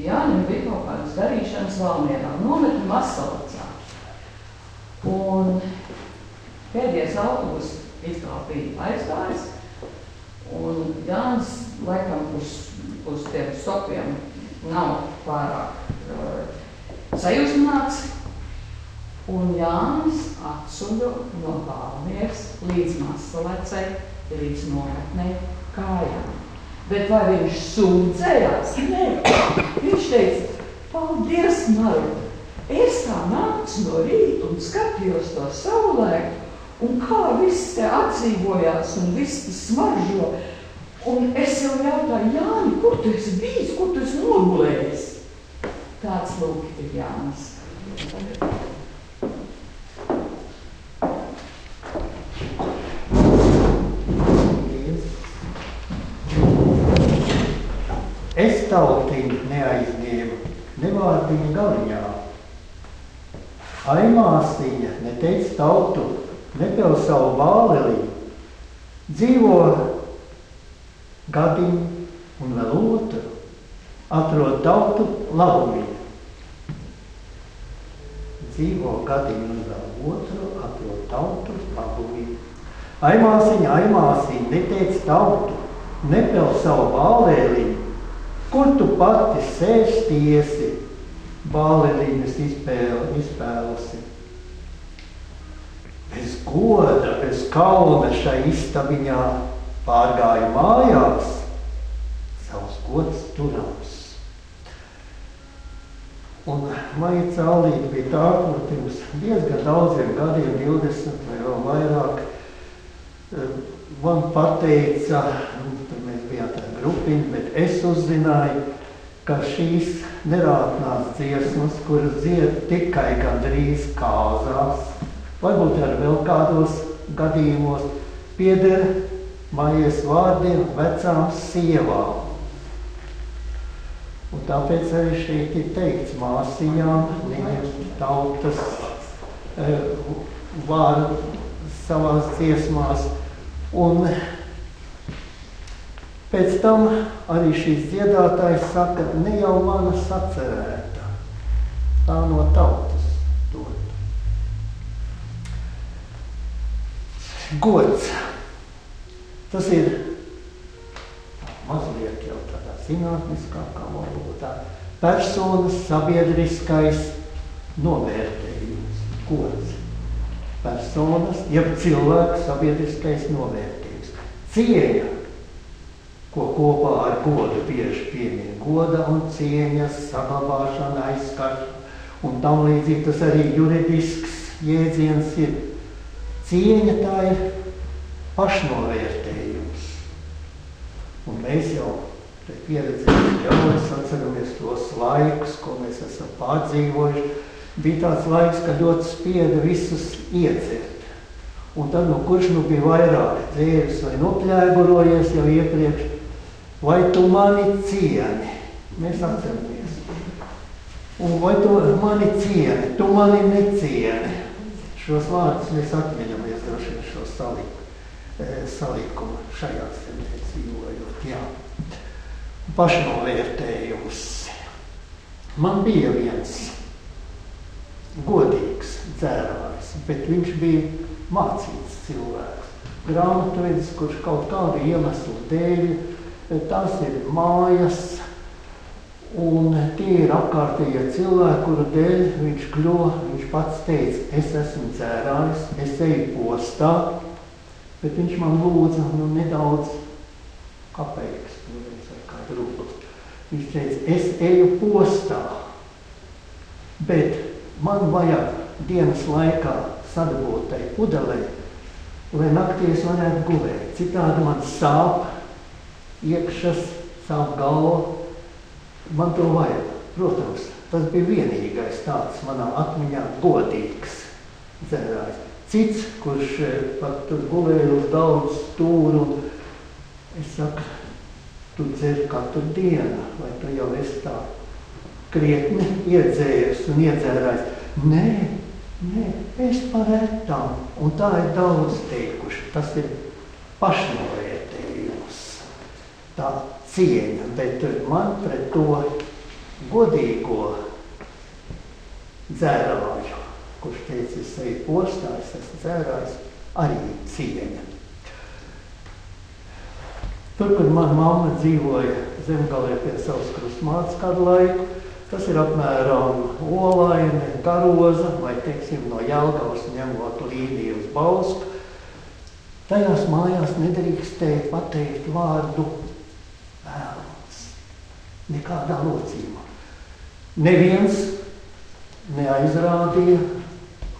Jānim bija kaut kādas darīšanas Valmierā, nometni Mazsalacā. Un pēdējais autobus it kā bija aizgājis, un Jānis laikam uz tiem stopiem nav pārāk sajūsmināts, un Jānis atsuļo no Valmieras līdz Mazsalacai, līdz nometnei kājām. Bet vai viņš sūdzējās? Nē. Viņš teica, paldies, Maru, es tā nācu no rīta un skatījos to saulēku, un kā viss te atdzīvojās un viss te smaržo. Un es jau jautāju, Jāni, kur tu esi bijis, kur tu esi nogulējis? Tāds lūk ir Jānis. Es tautiņu neaizņēmu, nevārdiņu galiņā. Aimāsiņa neteica tautu, nepel savu bālelī. Dzīvo gadiņu un vēl otru, atrod tautu labumiņu. Dzīvo gadiņu un vēl otru, atrod tautu labumiņu. Aimāsiņa neteica tautu, nepel savu bālelī. Kur tu pati sēstiesi, bālelīnes izpēlusi? Bez goda, bez kauna šai istabiņā pārgāju mājās, savs gods turams. Un Maija Caulīte bija tā, kur pirms diezgan daudziem gadiem, 20 vai vēl vairāk, man pateica, tur mēs bijām tā grupiņa, bet es uzzināju, ka šīs nerātnās dziesmas, kuras dzied tikai gandrīz kāzās, varbūt ar vēl kādos gadījumos, pieder Maijas vārdiem vecām sievām. Un tāpēc arī šeit ir teikts māsījām, viņa tautas vārdu savās dziesmās. Un pēc tam arī šīs dziedātājs saka, ne jau mana sacerēta, tā no tautas dot. Gods. Tas ir mazliet jau tādā zinātniskākā valodā. Personas sabiedriskais novērtējums. Gods. Personas, jeb cilvēku sabiedriskais novērtējums. Cieņa, ko kopā ar godu bieži piemin. Goda un cieņas saglabāšana, aizskaršana un tam līdzīgi tas arī juridisks jēdziens ir. Cieņa tā ir pašnovērtējums. Un mēs jau pieredzējām ļaudis, atceramies tos laikus, ko mēs esam pārdzīvojuši. Bija tāds laiks, kad ļoti spieda visus iedzert. Un tad, kurš bija vairāk dzēris vai nopļēgurojies jau iepriekš, vai tu mani cieni? Mēs atceramies. Un vai tu mani cieni? Tu mani necieni. Šos vārdus mēs atmiņamies droši vien šo salikumu šajās zemēs dzīvojot. Jā. Pašnovērtējums. Man bija viens godīgs dzērājs, bet viņš bija mācīts cilvēks. Grāmatvedis, kurš kaut kādu iemeslu dēļ, tās ir mājas, Un tie ir apkārtējie cilvēki, kuru dēļ viņš kļuva, viņš pats teica, es esmu dzērājis, es eju postā, bet viņš man lūdza nedaudz kapeikas, vai kādu rūpus. Viņš teica, es eju postā, bet man vajag dienas laikā sadabūt tai pudelē, lai naktī es varētu gulēt. Citādi man sāp iekšas, sāp galva, man to vajag. Protams, tas bija vienīgais tāds manā atmiņā godīgs dzērājs. Cits, kurš pat tur gulēja uz daudz stūru, es saku, tu dzeri katru dienu, vai tu jau esi tā krietni iedzējies un iedzērājis. Nē, es par retām, un tā ir daudz teikuši. Tas ir pašnovērtējums, tā cieņa, bet man pret to godīgo dzērāju, kurš teica, es eju postā, es esmu dzērājis, arī cieņa. Tur, kur mana mamma dzīvoja Zemgalē pie savas krustmātes kādu laiku, tas ir apmēram Olaine, Karoza, vai, teiksim, no Jelgavas ņemot līniju uz Bausku. Tajās mājās nedrīkstēja pateikt vārdu vēlams. Nekādā locījumā. Neviens neaizrādīja,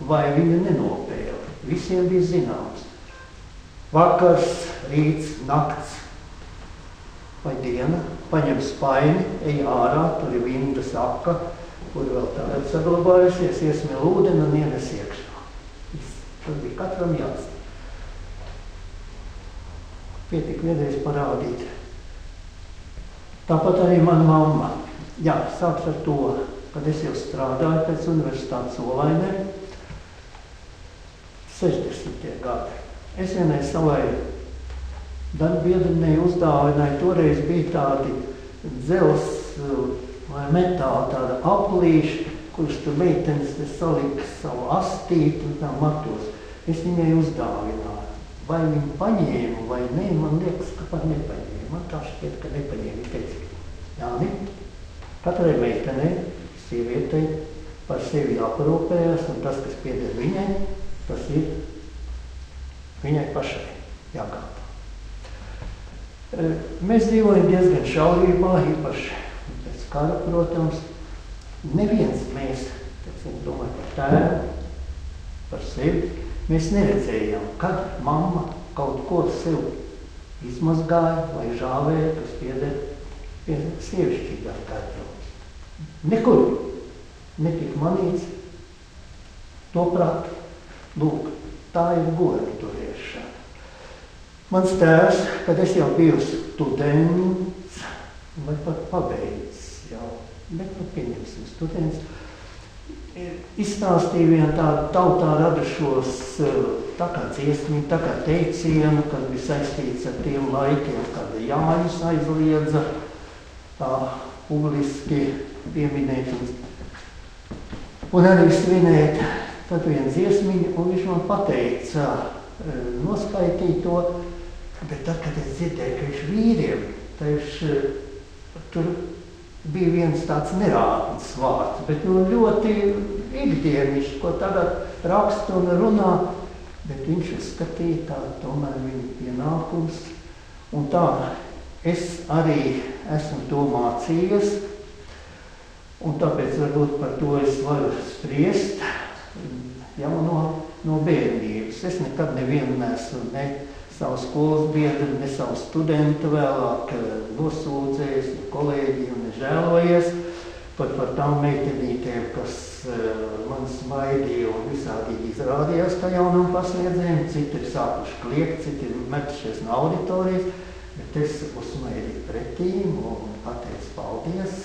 vai viņa nenopēla. Visiem bija zināms. Vakars, rīts, nakts vai diena, paņem spaini, ej ārā, tur ir vindas apka, kur vēl tāda saglabājusies, iesmēl ūdeni un ienes iekšā. Tas bija katram jāsaka. Pietik vienreiz parādīt. Tāpat arī mana mamma. Jā, sāks ar to, kad es jau strādāju pēc universitātes Olainē, 60. gadi. Es vienreiz savai darbiedrinei uzdāvināju, toreiz bija tādi dzels vai metāli, tāda aplīši, kurš tur meitenes salika savu astīti un tā matos. Es viņai uzdāvināju. Vai viņi paņēma vai ne, man liekas, ka pat nepaņēma. Man tā šķiet, ka nepaņēma. Viņa teica, Jāni, katrai meitenei, sievietei par sevi jāparūpējas, un tas, kas pieder viņai, tas ir viņai pašai jāgādā. Mēs dzīvojam diezgan šaurībā, īpaši pēc kara, protams. Neviens mēs, teiksim, domāju par tēvu, par sevi, mēs neredzējām, kad mamma kaut ko sev izmazgāja vai žāvēja, kas pieder pie sievišķīgās kārtības. Nekur netika manīts to prāt. Lūk, tā ir goda turēšana. Mans tēvs, kad es jau biju students, vai pat pabeidzis jau, bet pieņemsim students, izstāstīja vienu tādu tautā radušos tā kā dziesmiņu, tā kā teicienu, kas bija saistīts ar tiem laikiem, kad Jāņus aizliedza tā publiski pieminēt un arī svinēt tad vienu dziesmiņu, un viņš man pateica, noskaitīja to, bet tad, kad es dzirdēju, ka viņš vīriem, tur bija viens tāds nerātnes vārds, bet ļoti ikdienišs, ko tagad raksta un runā, bet viņš uzskatīja tā tomēr viņa pienākums. Un tā, es arī esmu to mācījies, un tāpēc varbūt par to es varu spriest jau no bērnības. Es nekad nevienu neesmu ne savu skolas biedru, ne savu studentu vēlāk nosūdzējis, ne kolēģiju, ne žēlojies pat par tām meitenītēm, kas man smaidīja un visādīgi izrādījās kā jaunam pasniedzējiem. Citi ir sākuši kliegt, citi ir metušies no auditorijas, bet es uzsmaidīju pretīm un pateicu paldies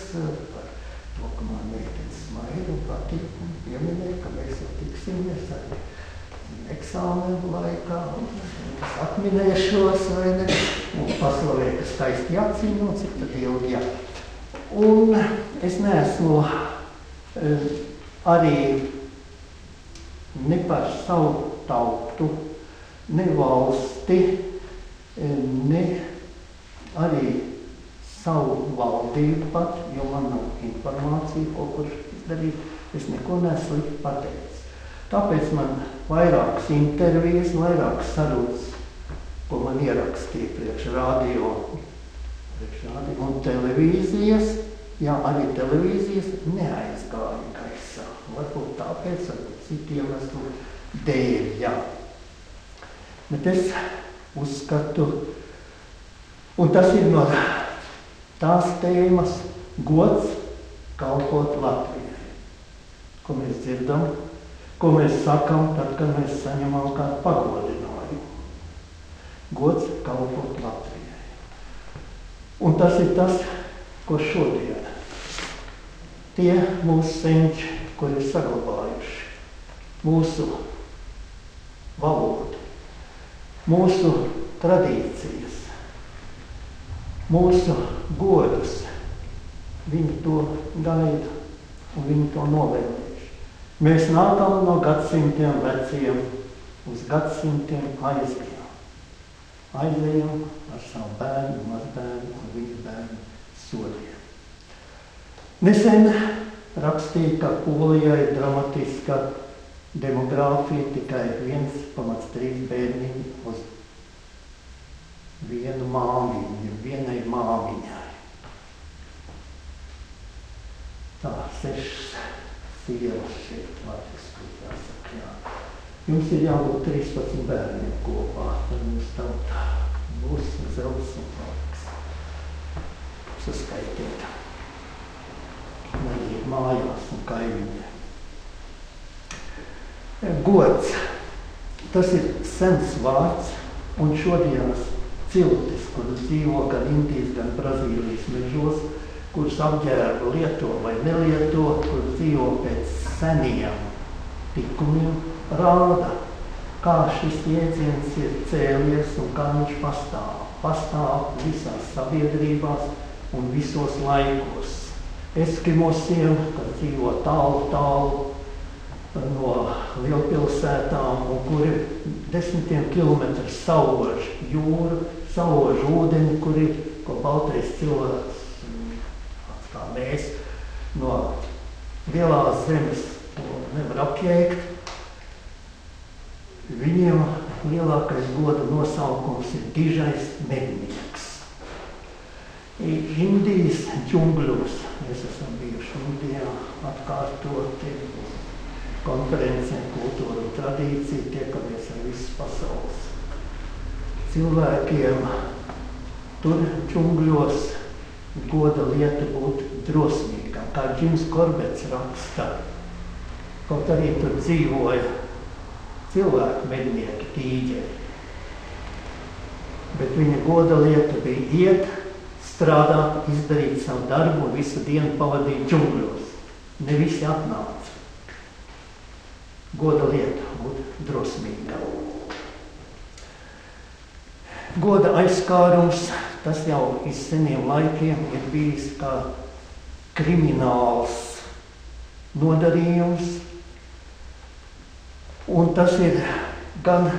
par to, ka man meitenes smaida un patīk un pieminēja, ka mēs jau tiksimies arī eksāmenu laikā, un es atminēšos, vai ne, un paslavēju, ka skaisti jācīno, cik tad ilgi jā. Un es neesmu arī ne par savu tautu, ne valsti, ne arī savu valdību pat, jo man nav informācija, ko kurš izdarīt, es neko nesliku pateicis. Tāpēc man vairākas intervijas, vairākas sarunas, ko man ierakstīja priekš radio un televīzijas, jā, arī televīzijas neaizgāja gaisā. Varbūt tāpēc, varbūt citiem iemeslu dēļ, jā. Bet es uzskatu, un tas ir no tās tēmas gods kalpot Latvijai, ko mēs dzirdam, ko mēs sakam, tad, kad mēs saņemam kādu pagodinājumu. Gods kalpot Latvijai. Un tas ir tas, ko šodien tie mūsu senči, ko ir saglabājuši, mūsu valodu, mūsu tradīcijas, mūsu godus, viņi to gaida un viņi to novēlējuši. Mēs nākam no gadsimtiem veciem uz gadsimtiem aizējām. Aizējām ar savu bērnu, mazbērnu un viņu bērnu soļiem. Nesen rakstīja, ka Polijā ir dramatiska demogrāfija, tikai 1,3 bērniņi uz vienu māmiņu, vienai māmiņai. Tā, 6 sievas šeit latviski jāsaka, jā. Jums ir jābūt 13 bērniem kopā, tad mums tautā būs zelts un palks. Saskaitiet. Arī mājās un kaimiņiem. Gods, tas ir sens vārds un šodienas ciltis, kurus dzīvo gan Indijas, gan Brazīlijas mežos, kurus apģērbu lieto vai nelieto, kurus dzīvo pēc seniem tikumiem, rāda, kā šis jēdziens ir cēlies un kā viņš pastāv. Pastāv visās sabiedrībās un visos laikos. Eskimosiem, kas dzīvo tālu no lielpilsētām un kuri 10 kilometru sauž jūru, sauž ūdeni, kuri, ko baltais cilvēks, kā mēs, no lielās zemes nevar apjēgt. Viņiem lielākais goda nosaukums ir dižais mednieks. Indijas džungļos, mēs esam bijuši Indijā, atkārtoti konferencēm, kultūra un tradīcija, tiekamies ar visas pasaules cilvēkiem. Tur džungļos goda lieta būt drosmīgam, kā Džims Korbets raksta. Kaut arī tur dzīvoja cilvēku mednieki, tīģeri. Bet viņa goda lieta bija iet, strādāt, izdarīt savu darbu un visu dienu pavadīt džungļos. Ne visi atnāca. Goda lieta būt drosmīgam. Goda aizskārums, tas jau iz seniem laikiem ir bijis kā krimināls nodarījums. Un tas ir gan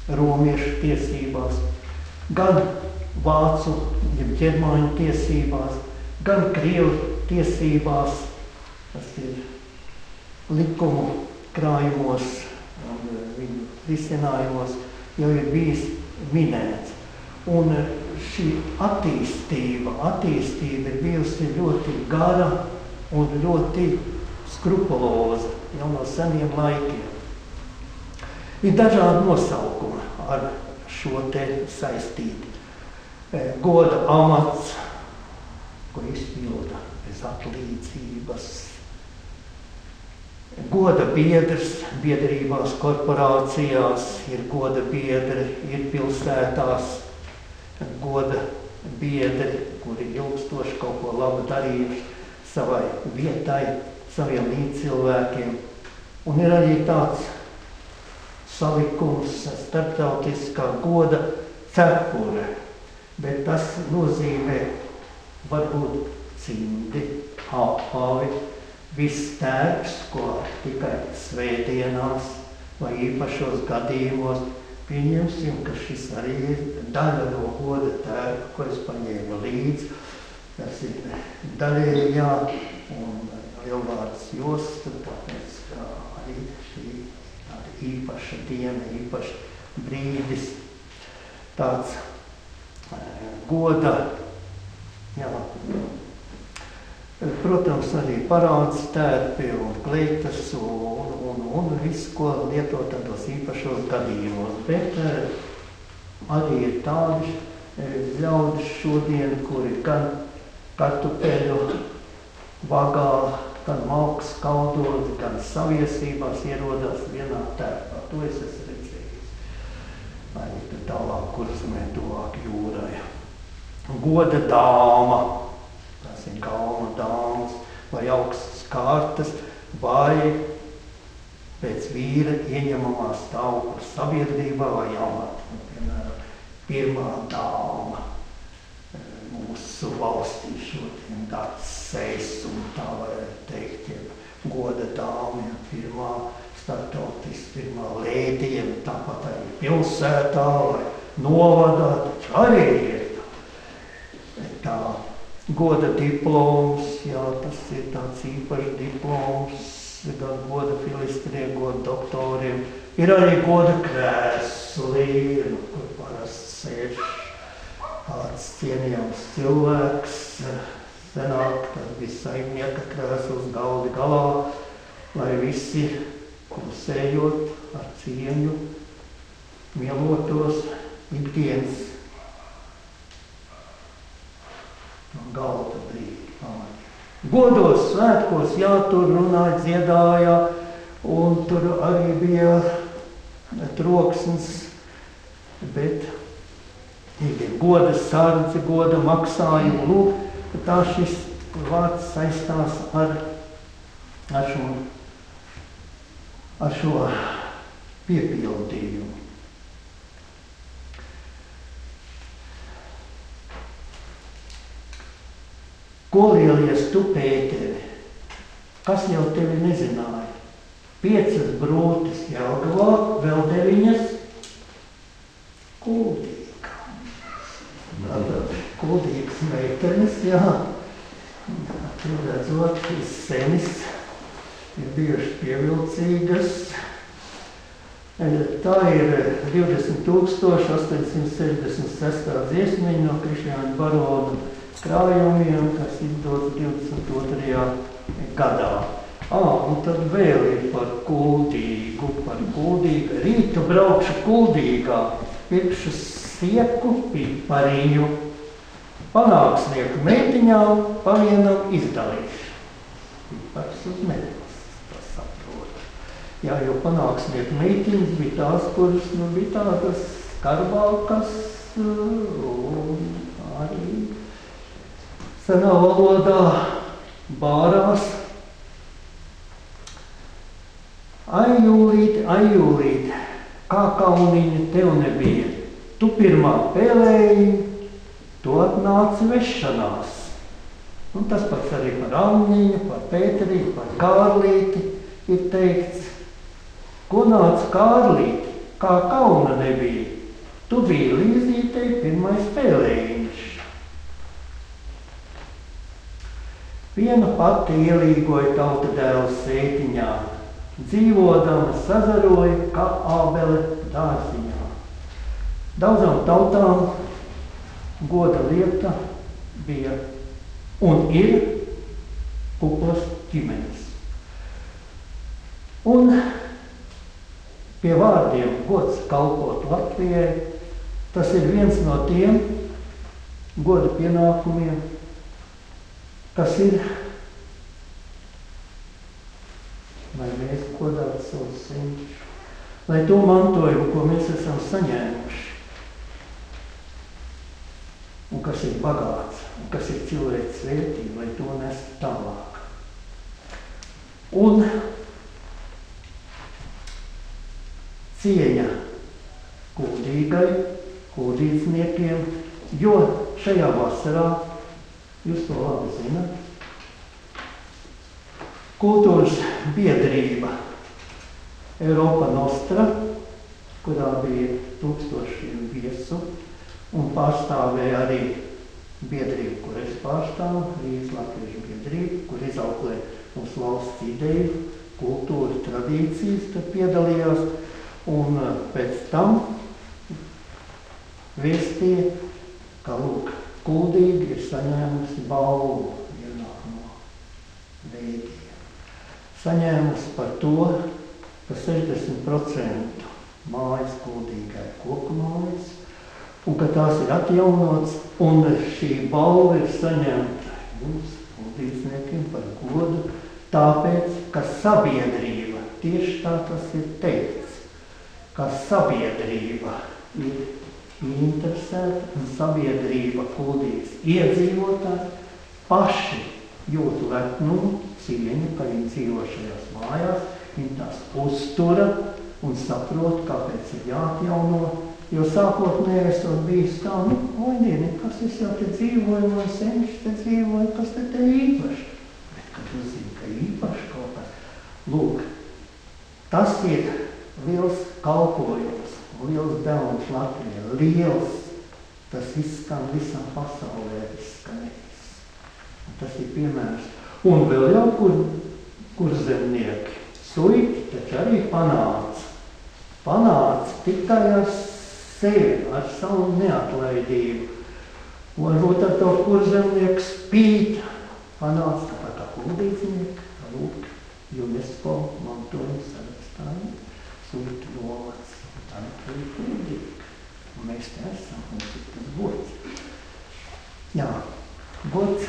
romiešu tiesībās, gan vācu, jeb ģermāņu tiesībās, gan krievu tiesībās, tas ir likumu krājumos un viņu risinājumos, jau ir bijis minēts. Un šī attīstība ir bijusi ļoti gara un ļoti skrupuloza jau no seniem laikiem. Ir dažādi nosaukumi ar šo te saistīti. Goda amats, ko izpilda bez atlīdzības. Goda biedrs, biedrībās, korporācijās, ir goda biedri, ir pilsētās goda biedri, kuri ilgstoši kaut ko labu darījuši savai vietai, saviem līdzcilvēkiem. Un ir arī tāds salikums, starptautiskā goda cepure, bet tas nozīmē varbūt cimdi, apavi, viss tērps, ko tikai svētdienās vai īpašos gadījumos pieņemsim, ka šis arī ir daļa no goda tērpa, ko es paņēmu līdzi. Tas ir daļēji, jā, un lielvārds josta, tāpēc arī šī tāda īpaša diena, īpaša brīdis, tāds goda, jā. Protams, arī parāds tērpi un kleitas un viss, ko lieto tādos īpašos gadījumos. Bet arī ir tādi ļaudis šodien, kuri gan kartupeļu vagā, gan malkas kaudos, gan saviesībās ierodās vienā tērpā. To es esmu redzējis. Arī tālāk Kurzemē, tuvāk jūrai. Goda dāma. Tas ir kalna dāmas vai augstas kārtas, vai pēc vīra ieņemamā stāvokļa sabiedrībā vai amatā. Piemēram, pirmā dāma mūsu valstī šodien tāds seisum, tā varētu teikt, goda dāma, pirmā startautiski, pirmā lēdija, tāpat arī pilsētā vai novadā, taču arī ir tā. Goda diploms, jā, tas ir tāds īpašs diploms, gan goda filistriem, goda doktoriem. Ir arī goda krēslī, kur parasti sēž tāds cienījams cilvēks. Senāk tas bija saimnieka krēsls galdi galā, lai visi klusējot ar cieņu mielotos ikdienas no galda brīdi. Godos svētkos, jā, tur runāja, dziedāja, un tur arī bija troksnis, bet ir goda sardze, goda maksājumu. Lūk, tā šis vārds saistās ar šo piepildījumu. Ko lielies tu, Pēteri? Kas jau tevi nezināja? 5 brūtis Jelgavā, vēl 9 Kuldīgā. Kuldīgas meitenes, jā. Tur redzot, šīs senis ir bijušas pievilcīgas. Tā ir 20,866 dziesmiņa no Krišjāņa barona krājumiem, kas izdots 22. gadā. Un tad vēl ir par Kuldīgu, Rītu braukšu Kuldīgā, pirkšu sieku pipariņu, panāksnieku meitiņām pa vienam izdalīšu. Pipars uz medus, tas saprot. Jā, jo panāksnieku meitiņas bija tās, kuras bija tādas skarbākas un arī senā valodā bārās. Ajūlīt, kā kauniņa tev nebija. Tu pirmā pēlēji, tu atnāci vešanās. Un tas pats arī par Anniņu, par Pēterīti, par Kārlīti ir teikts. Ko nāca Kārlīti, kā kauna nebija. Tu biji Līzītei pirmais pēlējiņš. Viena pati ielīgoja tauta dēls sētiņā, dzīvodama sazaroja kā ābele dārziņā. Daudzām tautām goda lieta bija un ir kuplas ģimenes. Un pie vārdiem gods kalpot Latvijai, tas ir viens no tiem goda pienākumiem, kas ir, lai mēs godātu savus senčus, lai to mantojumu, ko mēs esam saņēmuši, un kas ir bagāts, un kas ir cilvēks vērtība, lai to nestu tālāk. Un cieņa Kuldīgai, kuldīdzniekiem, jo šajā vasarā, jūs to labi zināt, kultūras biedrība Europa Nostra, kurā bija tūkstošiem viesu un pārstāvēja arī biedrību, kur es pārstāvu, Rīgas Latviešu biedrību, kur izauklē mūsu valsts ideju, kultūra, tradīcijas, tad piedalījās. Un pēc tam vēstīja, ka, lūk, Kuldīga ir saņēmusi balvu vienā no veidiem. Saņēmusi par to, ka 60% mājas Kuldīgai ir koku mājas, un ka tās ir atjaunots, un šī balva ir saņemta jums, kuldīgsniekiem, par godu, tāpēc, ka sabiedrība, tieši tā tas ir teikts, ka sabiedrība ir interesēta un sabiedrība Kuldīgas iedzīvotāji paši jūt lepnumu, cieņu, ka viņi dzīvo šajās mājās, viņi tās uztura un saprot, kāpēc ir jāatjauno, jo sākotnēji esot bijis tā, oidieni, kas es jau te dzīvoju, vai senčs te dzīvoju, kas te īpaši. Bet, kad uzzina, ka īpaši kaut kas, lūk, tas ir liels kalpojums, liels devums Latvijai, liels, tas izskan visam pasaulē, izskanējis. Tas ir piemērs. Un vēl jau, kur zemnieki, suiti taču arī panāca tikai ar sevi, ar savu neatlaidību. Varbūt ar to, kur zemnieks spīt, panāca tā kā kuldīgsnieki, lūk, UNESCO mantojuma sarakstā, suiti novads. Tā ir Kuldīga. Un mēs te esam, mums ir tas gods. Jā, gods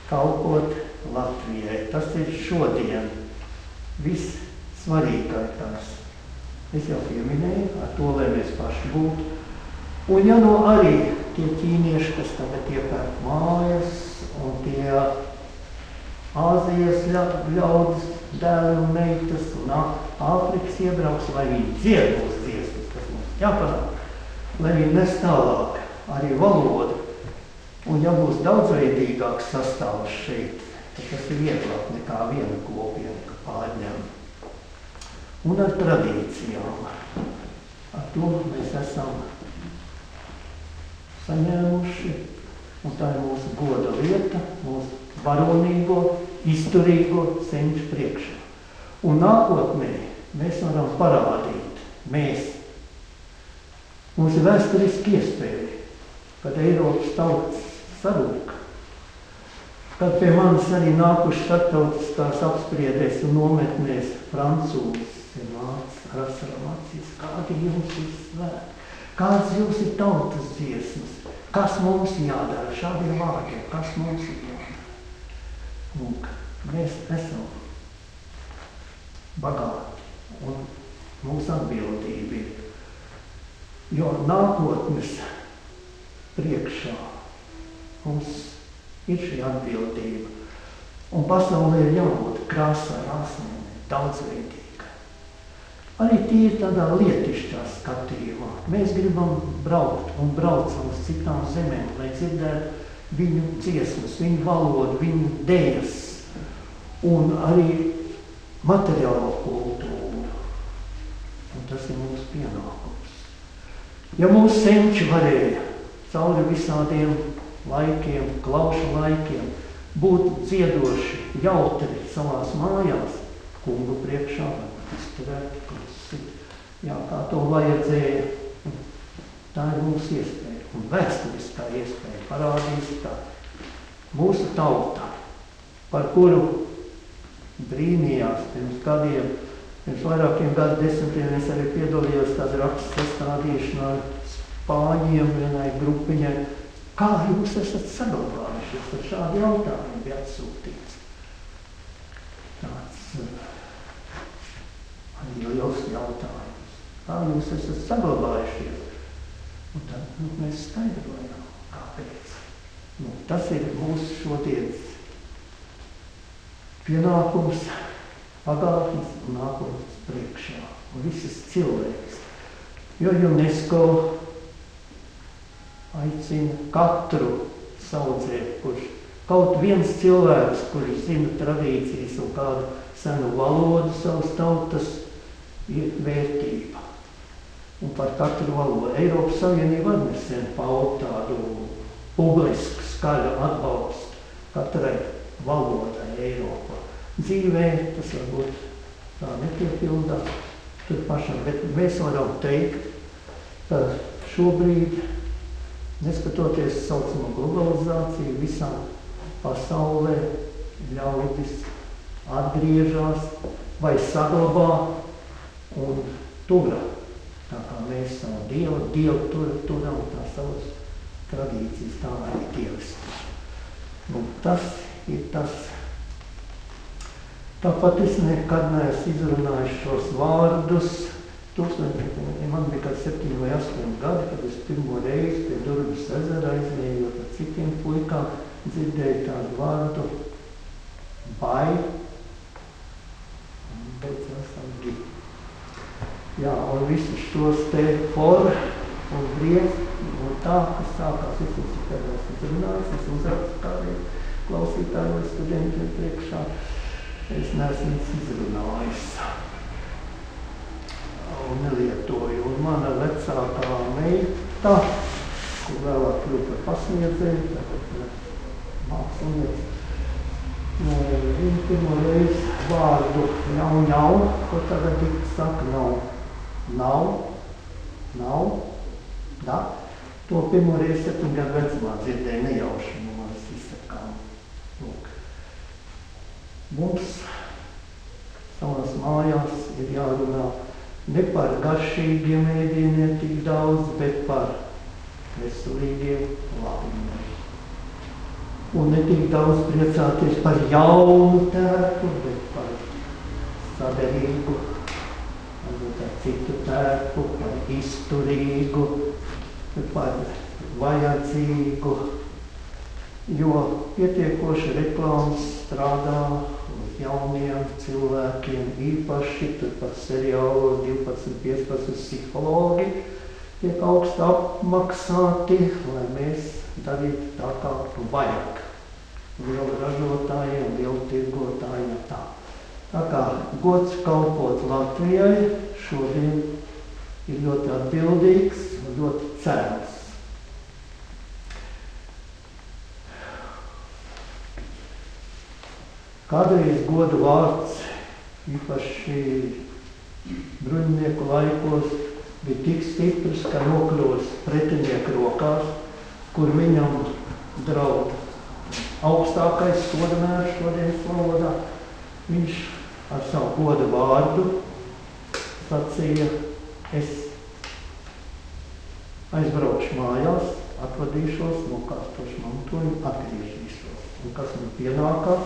kalpot Latvijai. Tas ir šodien vissvarīgākais. Es jau pieminēju, ar to, lai mēs paši būtu. Un ja no arī tie ķīnieši, kas tagad iepērk mājas, un tie Āzijas ļaudis, dēli un meitas, un Āfrikas iebrauks, lai viņi dzied mūsu dziesmas, kas mums jāpanāk, lai viņi nes tālāk arī valodu. Un ja būs daudzveidīgāks sastāvs šeit, tad tas ir vieglāk nekā viena kopiena, ka pārņem. Un ar tradīcijām. Ar to mēs esam saņēmuši, un tā ir mūsu goda lieta, mūsu varonīgo, izturīgo senču priekšā. Un nākotnē mēs varam parādīt, mums ir vēsturiski iespēja, kad Eiropas tautas sarūk, kad pie manis arī nākuši starptautiskās apspriedēs un nometnēs francūzis ir nācis ar asarām acīs, kādi jums ir svēti, kāds jums ir tautas dziesmas, kas mums jādara, šādiem vārdiem, kas mums ir jādara. Lūk, mēs esam bagāti un mūsu atbildība ir, jo nākotnes priekšā mums ir šī atbildība. Un pasaulē ir jābūt krāsai, asmenai, daudzveidīgai. Arī tīri tādā lietišķā skatījumā. Mēs gribam braukt un braucam uz citām zemēm, lai dzirdētu viņu dziesmas, viņu valodu, viņu dejas un arī materiālo kultūru. Un tas ir mūsu pienākums. Ja mūsu senči varēja cauri visādiem laikiem, klaušu laikiem, būt dziedoši, jautri savās mājās, kungu priekšā, izturēt, klusīt, jā, kā to vajadzēja. Tā ir mūsu iespēja, un vēsturiskā iespēja parādīs, ka mūsu tauta, par kuru brīnījās pirms vairākiem gadu desmitiem, es arī piedalījos tādu rakstu sastādīšanā ar spāņiem vienai grupiņai. Kā jūs esat saglabājušies? Ar šādu jautājumu bija atsūtīts. Tāds arī liels jautājums. Kā jūs esat saglabājušies? Un tad mēs skaidrojām, kāpēc. Tas ir mūsu šodienas pienākums, pagātnes un nākotnes priekšā. Un visas cilvēks. Jo UNESCO aicina katru saudzēt, kurš kaut viens cilvēks, kurš zina tradīcijas un kādu senu valodu savas tautas, ir vērtība. un par katru valodu. Eiropas Savienība arī nesen paud tādu publisku skaļu atbalstu katrai valodai Eiropā. Dzīvē tas varbūt tā nepiepildās tur pašam, bet mēs varam teikt, ka šobrīd, neskatoties saucamo globalizāciju, visā pasaulē ļaudis atgriežas vai saglabā un turā. Tā kā mēs savu Dievu turam, tā savas tradīcijas, tā arī Dievs. Nu, tas ir tas. Tāpat es nekad neesmu izrunājis šos vārdus. Man bija kāds 7 vai 8 gadi, kad es pirmo reizi pie Durvis ezera aizējot ar citiem puikām, dzirdēju tādu vārdu bai, un beidzās ar gi. Jā, un visus šos te for un briez, un tā, kas sākās, es esmu pēdējās izrunājis, es uzrakstu kādreiz klausītāju vai studentiem priekšā, es neesmu izrunājis un nelietoju. Un mana vecākā meita, kur vēlāk kļūt par pasniedzēju, tāpēc mākslinieci, viņa pirmo reizi vārdu ņau, ko tagad dikti saka nav, da. To pirmo reizi 7 gadu vecumā dzirdēju nejauši, no manis izsakām. Lūk. Mums savās mājās ir jārunā ne par garšīgiem ēdieniem tik daudz, bet par veselīgiem labiem. Un ne tik daudz priecāties par jaunu tērpu, bet par saderīgu, varbūt ar citu tērpu, par izturīgu, par vajadzīgu, jo pietiekoši reklāmas strādā uz jauniem cilvēkiem, īpaši turpat seriālos 12-15 psihologi tiek augstu apmaksāti, lai mēs darītu tā kā vajag. Lielu ražotājiem, lielu tirgotājiem tā. Tā kā gods kalpot Latvijai šodien ir ļoti atbildīgs un ļoti cēls. Kādreiz goda vārds, īpaši bruņinieku laikos, bija tik stiprs, ka nokļūs pretinieku rokās, kur viņam draud augstākais sodamērs šodienas valodā. Viņš ar savu goda vārdu sacīja, es aizbraukšu mājās, atvadīšos, nokārtošu mantojumu, atgriežīšos. Un kas man pienākās?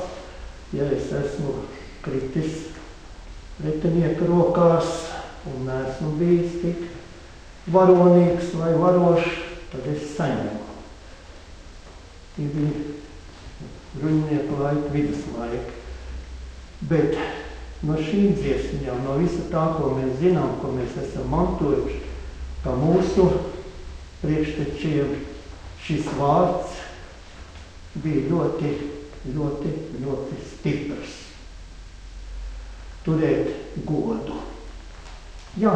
Ja es esmu kritis pretinieku rokās un neesmu bijis tik varonīgs vai varošs, tad es saņemu. Tie bija bruņinieku laiki, viduslaiki. Bet no šīm dziesmām, no visa tā, ko mēs zinām, ko mēs esam mantojuši, ka mūsu priekštečiem šis vārds bija ļoti stiprs. Turēt godu. Jā,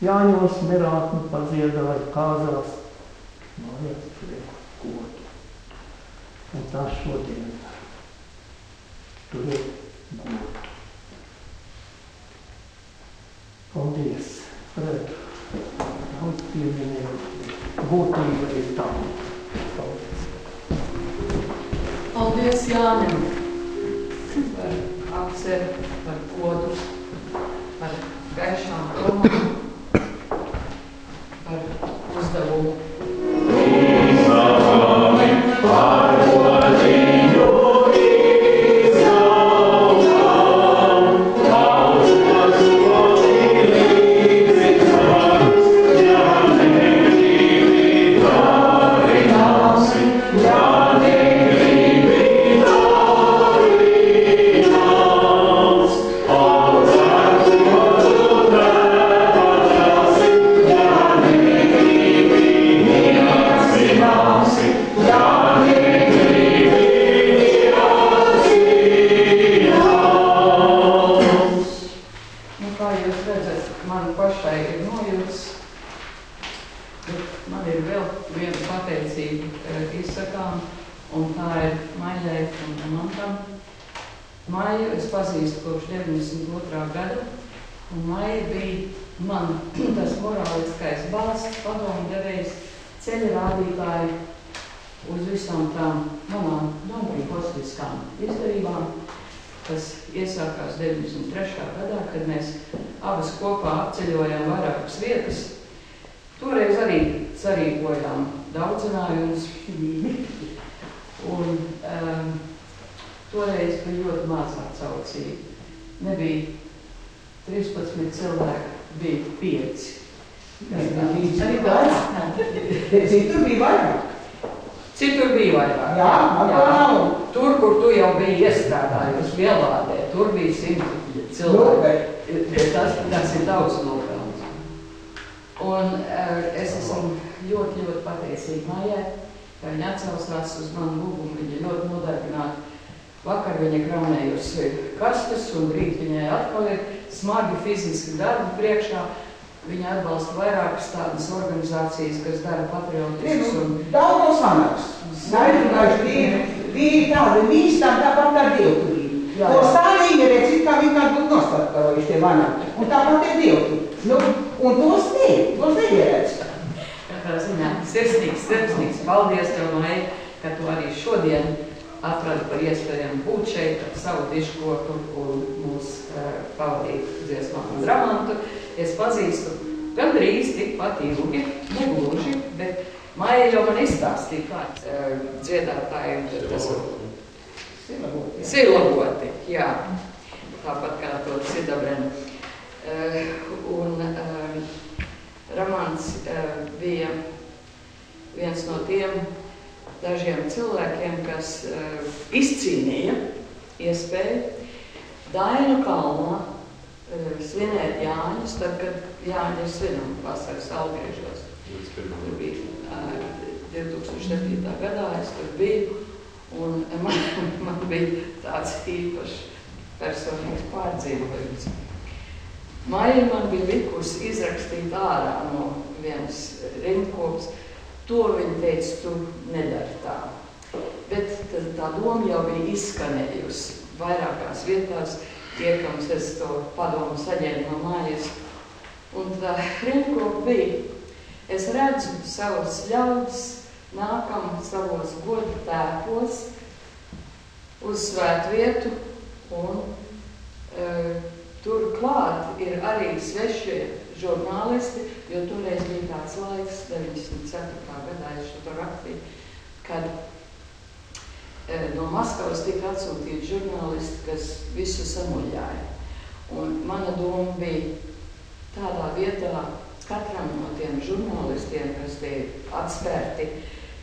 Jāņos Merātni padziedāja kāzās, mājās turēt godu. Un tā šodien turēt godu. Paldies! Daudz pieminēt, būtība ir tā. Paldies! Paldies Jānim par apceru, par godu, par gaišām domām, par uzdevumu. Oh, Maiju es pazīstu kopš 92. gada, un Maija bija man tas morāliskais balsts, padomu devējs, ceļa rādītāji uz visām tām manām hospiskām izdarībām, kas iesākās 93. gadā, kad mēs abas kopā apceļojām vairākas vietas. Toreiz arī sarīkojām daudzinājumus. Un toreiz bija ļoti maz atsaucība. Nebija 13 cilvēki, bija 5. Arī vairāk. Citur bija vairāk. Citur bija vairāk. Jā. Tur, kur tu jau biji iestrādājusi Vielādē, tur bija 100 cilvēki. Tas ir daudz nopelns. Un es esmu ļoti pateicīga Maijai, ka viņa atsaucās uz manu lūgumu. Viņa ļoti nodarbināta. Vakar viņa kraunējusi kastes, un rīt viņai atkal ir smagi fiziski darbi priekšā. Viņa atbalsta vairākas tādas organizācijas, kas dara patriotiskus un... Daudz sanāks. Naidrunājuši vīri tādi mīstām, tāpat ar dievturību. To stāvīgi redz, kā viņi kādu būtu nostarkarojuši tie vanāki. Un tāpat ir dievturība. Un tos neieredz. Katrā ziņā sirsnīgs. Paldies tev, Maija, ka tu arī šodien atradi par iespējām būt šeit ar savu diškoku un mūs pavadīt dziesmām un dramantu. Es pazīstu gandrīz tikpat ilgi, gluži, bet Maija jau man izstāstīja, kāds dziedātāji Silaboti, jā, tāpat kā to Cidabrenu. Un Ramāns bija viens no tiem dažiem cilvēkiem, kas izcīnīja iespēju Dainu kalnā svinēt Jāņus, tad, kad Jāņi ir svinam vasaras Algriežos. Tur bija 2007. gadā, es tur biju, un man bija tāds īpašs personīgs pārdzīvojums. Maija man bija likusi izrakstīt ārā no vienas rindkopas. To viņa teica, tu nedari tā. Bet tā doma jau bija izskanējusi vairākās vietās, iekams es to padomu saņēmu no mājas. Un tā rindkopa bija, es redzu savus ļaudis nākam savos godu tēpos uz svētvietu, un tur klāt ir arī svešie žurnālisti, jo toreiz bija tāds laiks, 94. gadā es šo rakstīju, kad no Maskavas tika atsūtīti žurnālisti, kas visu samuļāja. Un mana doma bija tādā vietā, katram no tiem žurnālistiem, kas te atspērti,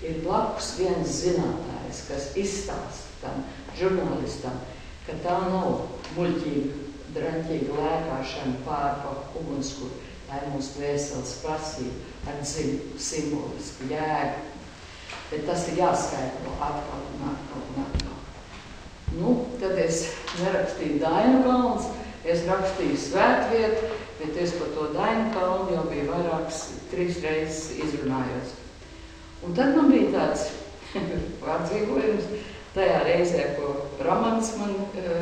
ir blakus viens zinātājs, kas izstāsta tam žurnālistam, ka tā nav muļķīga, draņķīga lēkāšana pār pa ugunskura. Tā ir mūsu dvēseles prasība ar dziļu simbolisku jēgu. Bet tas ir jāskaidro atkal un atkal. Nu, tad es nerakstīju Dainu kalns, es rakstīju svētvietu, bet es par to Dainu kalnu jau biju vairākas 3 reizes izrunājos. Un tad man bija tāds pārdzīvojums tajā reizē, ko Ramans man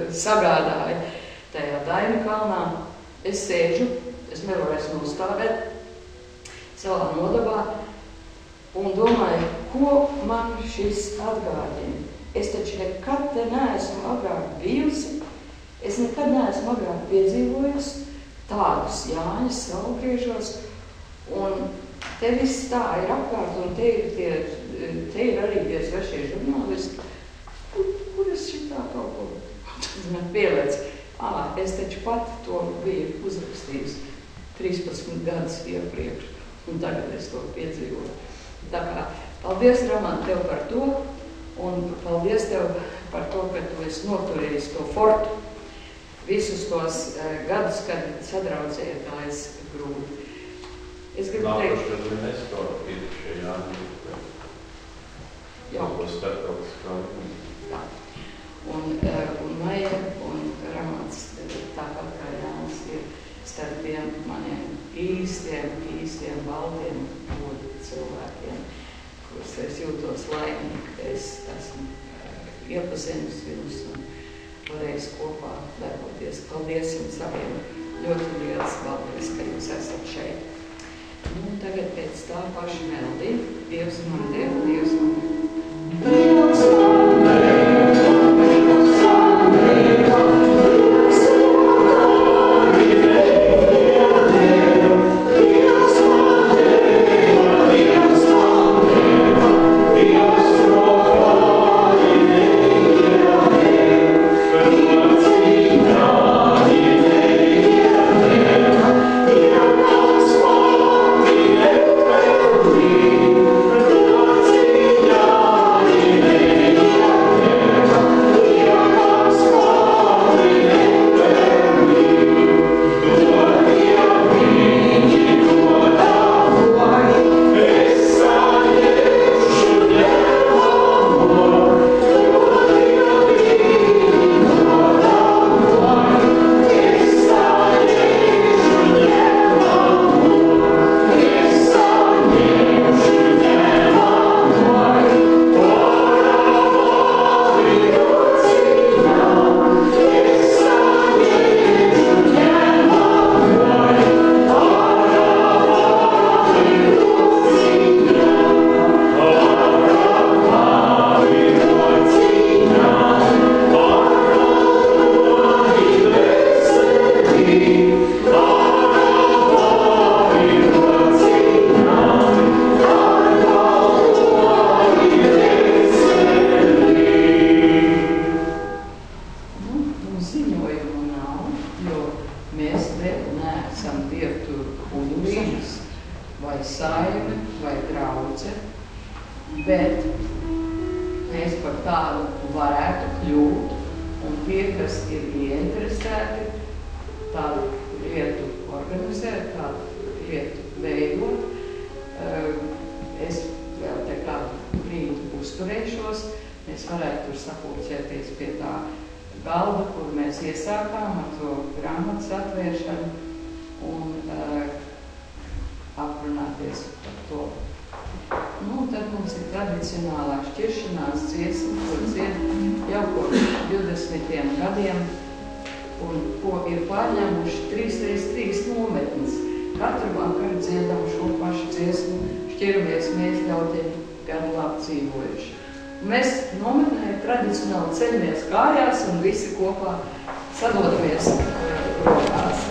sagādāja tajā Dainu kalnā. Es sēžu, es nevaru esmu uzstāvēt savā nodabā un domāju, ko man šis atgādina. Es taču nekad te neesmu agrāk bijusi, es nekad neesmu agrāk piedzīvojusi tādus Jāņus Saulgriežos, un te viss tā ir apkārt, un te ir arī tie svešie žurnālisti. Kur es šitā kaut ko pielēc? Es taču pat to biju uzrakstījusi 13 gadus iepriekš, un tagad es to piedzīvoju. Tā kā paldies, Roman, tev par to, un paldies tev par to, ka tu esi noturējis to fortu visus tos gadus, kad sadraudzējotājs grūti. Es gribu teikt... Nākošais UNESCO ir šie Jāņi. Jau starptautiskā. Tā. Un Maija un Ramāns, tāpat kā Jānis, ir starp tiem maniem īstiem baltiem godu cilvēkiem, kurus es jūtos laimīgi, ka es esmu iepazinusi viņus un varēs kopā darboties. Paldies jums abiem! Ļoti liels paldies, ka jūs esat šeit. Nu, tagad pēc tā paša melodija. Dievs man deva, Dievs man deva. Dievs man deva, Dievs man deva, Dievs ceļamies kājās un visi kopā sadodamies rokās.